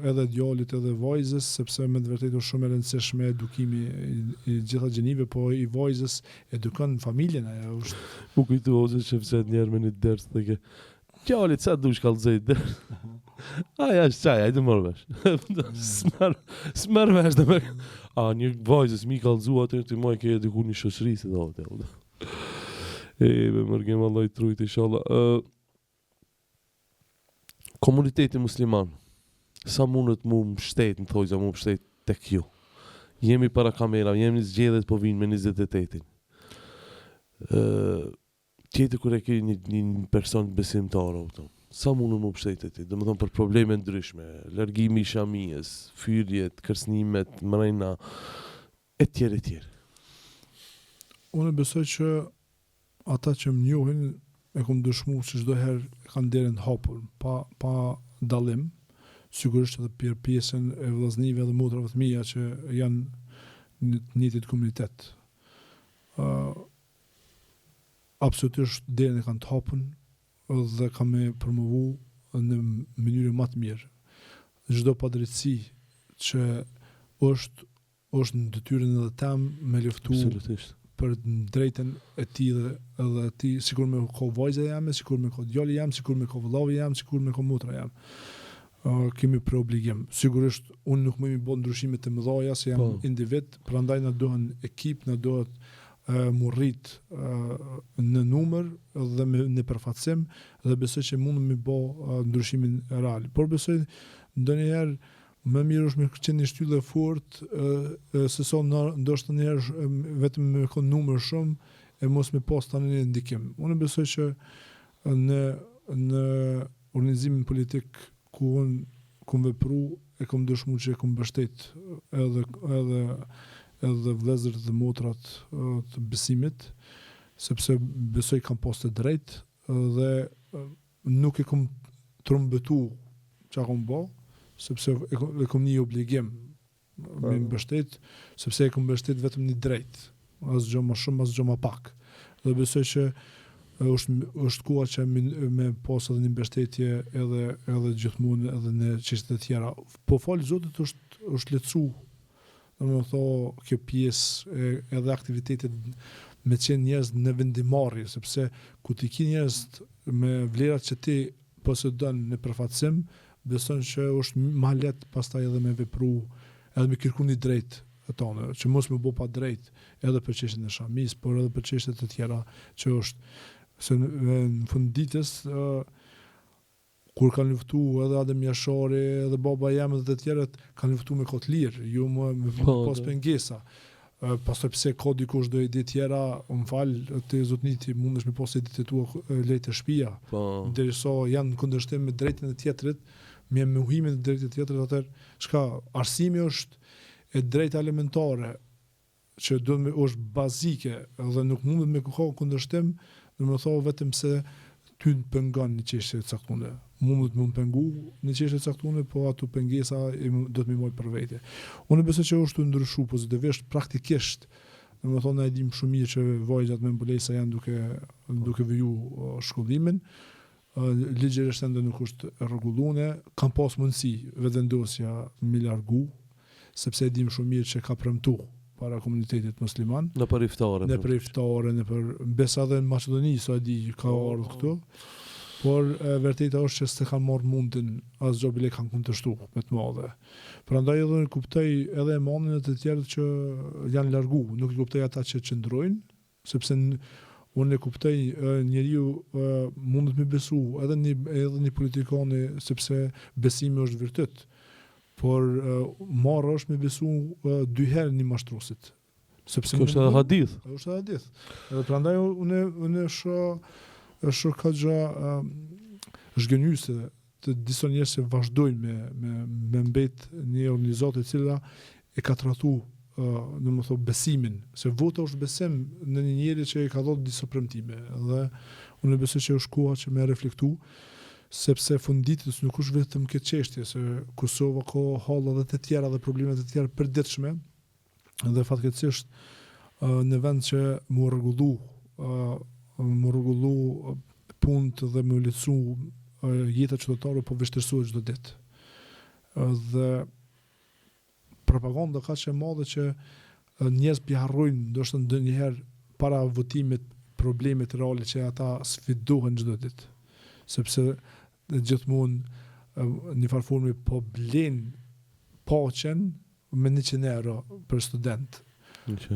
Speaker 3: edhe djalit edhe vajzës, sepse me të vërtetë është shumë e rëndësishme edukimi i gjitha gjenive, po i vajzës edukon familjen ajo është.
Speaker 2: Mu kujtohet që fset njerë me një ders dhe ke djalit sa dush kallëzoj ders. Aja është qaj, ajde mërë vesh. Smerë vesh dhe me... A, një vajzës mi kallëzu atër të moj ke eduku një shoqëri se dhe ote. Me mërgjem Allah i trujt, inshallah. Komuniteti musliman, sa mundet mu mbështet, në thojza mu mbështet tek ju. Jemi para kamera, jemi zgjedhet po vinë me 28-in. Tjetër kur e ke një person besimtar, sa mundet mu mbështet ti? Dhe më thonë për probleme ndryshme, largimi i shamijës, fyrjet, kërsnimet, mrejna, e tjerë.
Speaker 3: Unë besoj që ata që më njohin e kom dëshmu që çdo herë kanë derën hapur, pa dallim, sigurisht edhe për pjesën e vllaznive dhe motrave të mia që janë në të njëjtit komunitet. Absolutisht derën e kanë të hapur dhe kanë me promovu në mënyrë më të mirë. Çdo padrejtësi që është në detyrën edhe tam me luftu për drejtën e tij dhe edhe ti, sikur me ko vajza jam, sikur me ko djali jam, sikur me ko vëllavi jam, sikur me ko motra jam. Kemi për obligim. Sigurisht unë nuk më bë ndryshime të mëdha se jam individ, prandaj na duhen ekip, na duhet mu rrit në numër dhe në përfaqësim dhe besoj që mund me bë ndryshimin real. Por besoj ndonjëherë më mirë është me qenë një shtyllë e fort, se so ndoshta njëherë vetëm me kon numër shumë e mos me pas tani një ndikim. Unë besoj që në organizimin politik ku unë kom vepru e kom dëshmu që e kom mbështet edhe vëllezërit dhe motrat të besimit, sepse besoj kam pas të drejt dhe nuk e kom trumbetu që kom bë, sepse e kom një obligim me mbështet, sepse e kom mbështet vetëm një drejt, asgjë më shumë, asgjë më pak. Dhe besoj që është koha që me pas edhe një mbështetje edhe gjithmonë edhe në çështje të tjera. Po fal Zotit është lehtësu, domethënë thonë kjo pjesë edhe aktivitetet me qenë njerëz në vendimarrje, sepse ku ti ke njerëz me vlerat që ti posëdon në përfaqësim, beson që është më lehtë pastaj edhe me vepru, edhe me kërku një drejt tonë, që mos me bo pa drejt edhe për çështjen e shamis, por edhe për çështje të tjera që është se në fund ditës kur kanë luftu edhe Adem Jashari, edhe baba jam edhe të tjerët kanë luftu me kot lirë, ju me pas pengesa. Pastaj pse ka dikush do ide tjera, më fal, ti zotniti mundesh me pas idetë tua lejtë të shtëpia. Derisa janë në kundërshtim me drejtën e tjetrit, me mohimin e drejtës së tjetrit, atëherë arsimi është e drejta elementare që është bazike dhe nuk mundet me ka kundërshtim, domethënë vetëm se ty të pengon një çështje e caktuar. mundet më pengu në çështje të caktuara, po ato pengesa do të më moj për vete. Unë besoj që është të ndryshu pozitivisht praktikisht. Domethënë ne dim shumë mirë që vajzat me mbulesa janë duke viju shkollimin. Ligjërisht ende nuk është rregulluar, kam pas mundësi vetëvendosja mi largu, sepse dim shumë mirë që ka premtuar para komunitetit musliman.
Speaker 2: Në për iftare.
Speaker 3: Në për iftare, në për besa dhe në Maqedoni, sa di ka ardhur këtu. Por vërteta është që s'e kanë marrë mundin as gjo bile kanë konteshtuar me të madhe. Prandaj edhe unë kuptoj edhe emanin e të tjerë që janë largu, nuk i kuptoj ata që qëndrojnë, sepse unë e kuptoj njeriu mundet me besu edhe një politikani sepse besimi është virtyt. Por marrë është me besu 2 herë një mashtruesit. Sepse
Speaker 2: kjo është edhe hadith.
Speaker 3: Është edhe hadith. Edhe prandaj unë është ka gjë zhgënjyse të disa njerëz që vazhdojnë me mbet një organizatë e cila e ka tratu domethënë besimin, se vota është besim në një njeri që e ka dhënë disa premtime, dhe unë besoj që është koha që me reflektu, sepse funditës nuk është vetëm këtë çështje, se Kosova ka halla dhe të tjera dhe probleme të tjera përditshme, dhe fatkeqësisht në vend që mu rregullu punët dhe më lehtësu jeta qytetare, po vështirësohet çdo ditë. Dhe propaganda ka që e madhe që njerëz harrojnë ndoshta ndonjëherë para votimit problemet reale që ata sfidohen çdo ditë. Sepse gjithmonë një farformi po blen paqen me 100 euro për student.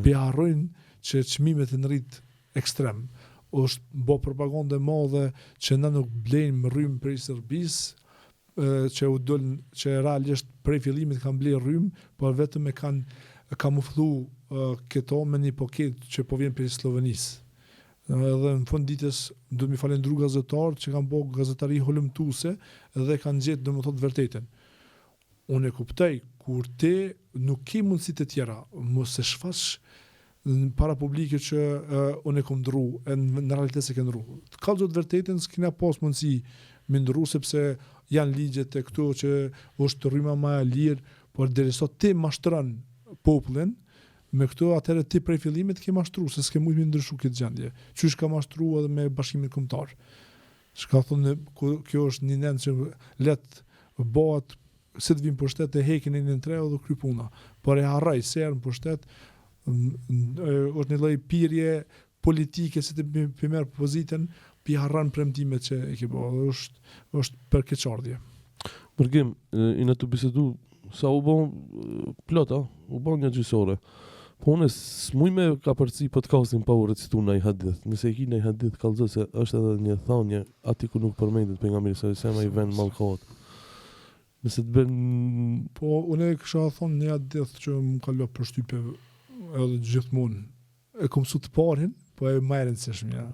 Speaker 3: Harrojnë që çmimet e rrit ekstrem. Është bo propaganda e madhe që na nuk blejnë më rrymë prej Serbisë, që realisht prej fillimit kanë blej rrymë, por vetëm e kanë kamuflu këto me një paket që po vjen prej Slovenisë. Edhe në fund ditës do të më falendru gazetarë që kanë bërë gazetari holumtuese dhe kanë gjetë domethënë vërtetën. Unë e kuptoj kur ti nuk ke mundësi të tjera, mos e shfaq para publike që unë e kom ndru, në realitet se ke ndru. Ka të vërtetën s'kina pas mundësi me ndru, sepse janë ligjet e këto që është rryma ma e lirë, por derisa ti mashtron popullin, me këto atëherë ti prej fillimit ke mashtru, se s'ke mujtë me ndryshu këtë gjendje. Qysh ka mashtru edhe me bashkimin kombëtar. Shka thonë, kjo është një nend që let bëhat, si të vinë për shtet e hekin e një në tre dhe kry puna. Por e harraj, serë në për shtet, është një lloj pirje politike se të merr pozitën, pi harran premtimet që e ke bërë, është për keqardhje.
Speaker 2: Përgim, i në të bisedu, sa u bon plota, u bon një gjysore. Po unë s'muj me ka përci podcastin pa u recitu në i hadith. Nëse e ki në i hadith, kalëzë se është edhe një thonje, ati ku nuk përmendet për nga mirë, se sema i vend malkohet. Nëse të bën...
Speaker 3: Po, unë e kësha thonë një hadith që më kallo për shtype edhe gjithmonë. E kom su të parin, po e më e rëndësishme. Ja.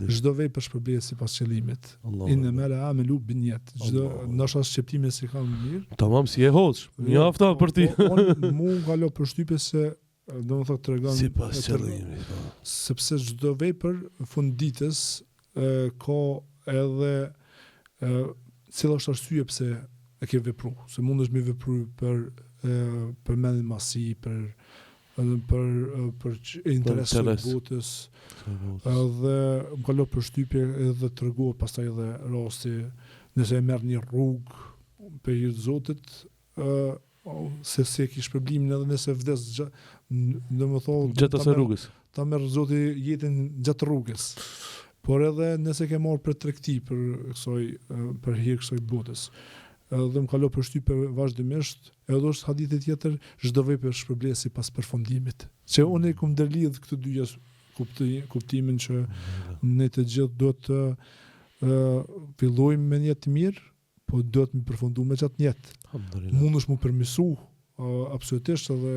Speaker 3: Çdo vepër shpërblihet sipas qëllimit. Inna mala amelu biniyat. Çdo ndoshta shqeptimi si ka më mirë.
Speaker 2: Tamam, si e hoç. Mjafta për ti.
Speaker 3: Mu galo për shtypje se domethënë tregon
Speaker 2: sipas qëllimit.
Speaker 3: Sepse çdo vepër fund ditës ka edhe cila është arsye pse e ke vepruar. Se mundesh me vepruar për mendjen masi, për interes të botës, edhe më kallo për shtypje edhe të rëgohet pastaj edhe rasti, nëse e merr një rrugë për hir të Zotit, se kish problemin edhe nëse vdes domethënë
Speaker 2: gjatë asaj rrugës.
Speaker 3: Ta merr Zoti jetën gjatë rrugës. Por edhe nëse ke marrë për tregti për hir kësaj botës. Dhe më kallo për shtypje vazhdimisht, edhe është hadithe tjetër, çdo vepër shpërblet sipas përfundimit. Që unë e kum ndërlidh këto dyja kuptimin që ne të gjithë do të fillojmë me një jetë mirë, po do të më përfundu me gjatë jetë. Mundesh mu përmisu absolutisht edhe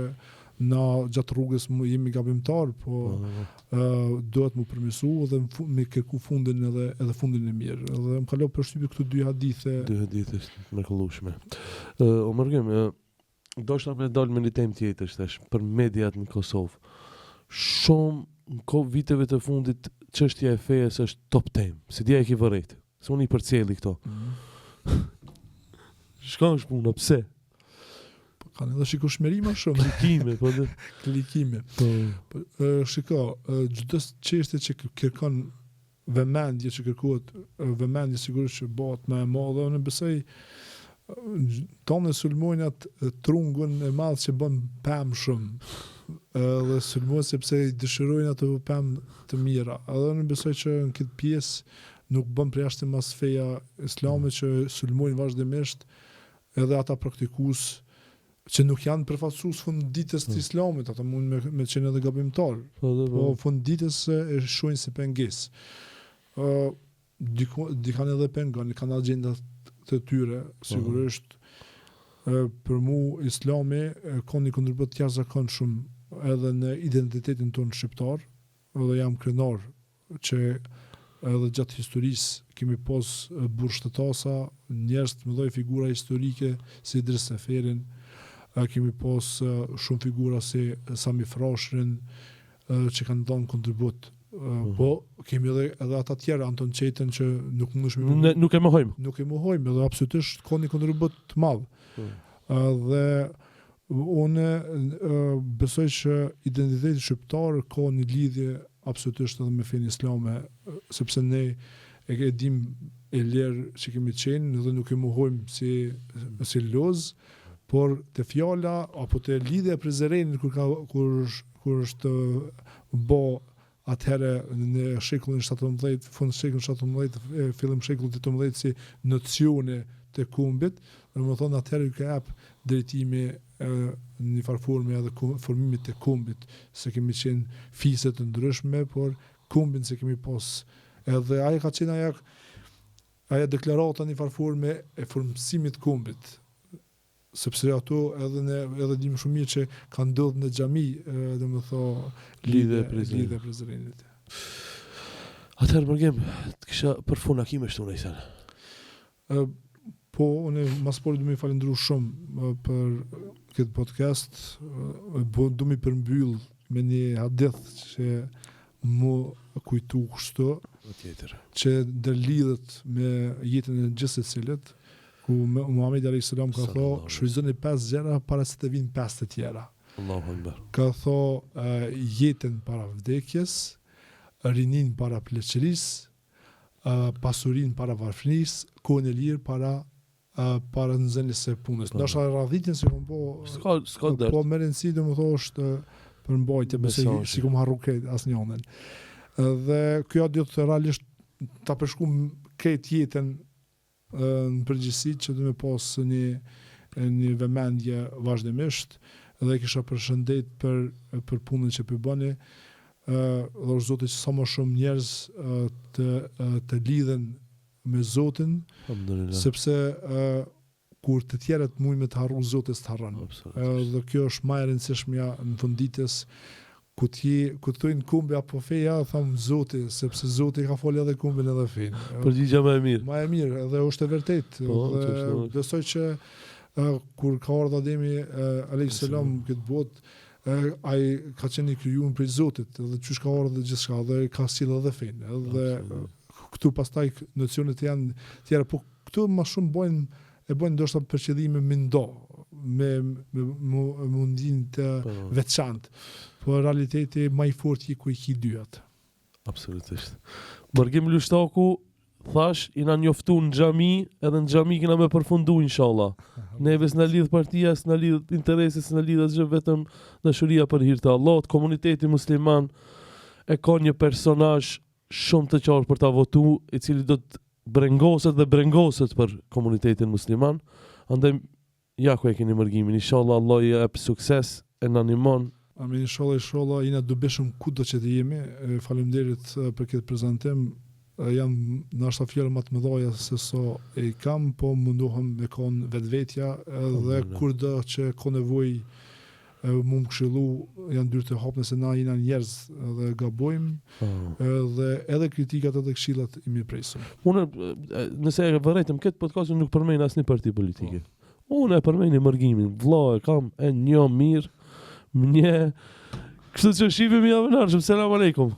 Speaker 3: na gjatë rrugës jemi gabimtar, po do të mu përmisu edhe me kërku fundin edhe fundin e mirë. Edhe më kaloj për shtypje këto dy hadithe.
Speaker 2: Dy hadithe mrekullueshme. O mërgim, do shta me dalë me një temë tjetër, shtash, për mediat në Kosovë. Shumë në viteve të fundit çështja e fejes është top temë. Si dia e ki vërejt. Se unë i përcjeli këto. Shka është puna, pse?
Speaker 3: Kanë edhe shikoshmëri më shumë.
Speaker 2: Klikime, po dhe.
Speaker 3: Klikime.
Speaker 2: Po.
Speaker 3: Shiko, çdo çështje që kërkon vëmendje, që kërkohet vëmendje, sigurisht që bëhet më e madhe. Unë besoj tonë sulmojnë atë trungun e madh që bën pemë shumë. Dhe sulmojnë sepse i dëshirojnë ato pemë të mira. Edhe unë besoj që në këtë pjesë nuk bën përjashtim as feja islame që sulmojnë vazhdimisht edhe ata praktikues që nuk janë përfaqësues funditës të islamit, ata mund me qenë edhe gabimtar. Po funditës e shohin si pengesë. Dikan edhe pengon, kanë agjendat të tyre, sigurisht. Për mu islami ka një kontribut të jashtëzakonshëm edhe në identitetin tonë shqiptar, edhe jam krenar që edhe gjatë historisë kemi pas burshtetasa, njerëz të mëdhej figura historike si Idris Seferin, kemi pas shumë figura si Sami Frashrin që kanë dhënë kontribut. Po kemi edhe ata tjerë, Anton Qetën që nuk
Speaker 2: nuk e mohojmë.
Speaker 3: Nuk e mohojmë, edhe absolutisht ka një kontribut të madh. Dhe unë besoj që identiteti shqiptar ka një lidhje absolutisht edhe me fenë islame, sepse ne e dim e lirë që kemi qenë dhe nuk e mohojmë si loz, por të fjala apo të lidhja e prezereni kur është bë atëherë në shekullin 17, fund shekullin 17, fillim shekullit 18 si nocione të kumbit, domethënë atëherë ka jap drejtimi në farë forme edhe formimit të kumbit, se kemi qenë fise të ndryshme, por kumbin se kemi pas edhe ajo ka qenë ajo deklarata në farë forme e formësimit kumbit, sepse ato edhe dim shumë mirë që kanë ndodhur në xhami, domethënë lidhje prezrenit.
Speaker 2: Atëherë Mërgem, të kisha për fund akime shtu në Isan.
Speaker 3: Po, unë mas pori du me falendru shumë për këtë podcast, du me përmbyll me një hadith që mu kujtu kështu, që ndërlidhet me jetën e gjithë secilit, ku Muhamedi a.s. ka thënë, shfrytëzoni 5 gjëra para se të vinë 5 të tjera.
Speaker 2: Allahu Akbar.
Speaker 3: Ka thënë jetën para vdekjes, rinin para pleqërisë, pasurin para varfënisë, kohën e lirë para nxënjes së punës. Ndoshta radhitin se
Speaker 2: s'ka dert.
Speaker 3: Po më rëndësi domethënë është për mbajtje, besoj sikum harru këtë asnjënin. Dhe kjo do të realisht ta përshkruaj këtë jetën në përgjithësi që do me pas një vëmendje vazhdimisht dhe kisha përshëndet për punën që përbëni dhe është Zotit që sa më shumë njerëz të lidhen me Zotin, sepse kur të tjerët mujnë me të harru, Zotit të harran. Dhe kjo është më e rëndësishmja në funditës, ku të thojnë kumbi apo feja, thamë Zoti, sepse Zoti ka folë edhe kumbin edhe fejnë.
Speaker 2: Përgjigja më e mirë.
Speaker 3: Më e mirë, edhe është e vërtet. Dhe besoj që kur ka ardhur Ademi a.s. këtë botë, ai ka qenë i krijuar prej Zotit, edhe çysh ka ardhur gjithçka, dhe ka sjellë edhe fejnë. Edhe këtu pastaj nocionet janë tjera, po këtu më shumë bojnë ndoshta për qëllime mindo, me mundin të veçantë. Po realiteti më i fortë ku i ki dyat.
Speaker 2: Absolutisht. Mërgim Lushtaku, thash, i na njoftu në xhami, edhe në xhami kena me përfundu, inshallah. Neve s'na lidh partia, s'na lidh interesi, s'na lidh asgjë, vetëm dashuria për hir të Allahut. Komuniteti musliman e ka një personazh shumë të qartë për ta votu, i cili do të brengoset për komunitetin musliman. Andaj ja ku e keni Mërgimin. Inshallah Allah i jep sukses, e na animon.
Speaker 3: Amin, inshallah, jena dobishëm kudo që të jemi. Faleminderit për këtë prezantim. Jam ndoshta fjalë më të mëdha se so e kam, po mundohem me kon vetvetja dhe kurdo që ka nevojë mu më këshillu, janë dyrë të hapë nëse na jena njerëz dhe gabojmë, dhe edhe kritikat edhe këshillat i mirëpresëm.
Speaker 2: Unë, nëse e vërejtëm, këtë podcast nuk përmejnë asnjë parti politike. Unë e përmejnë Mërgimin, vlla e kam e një mirë, kështu që shifim javën ardhshëm. Selam aleikum.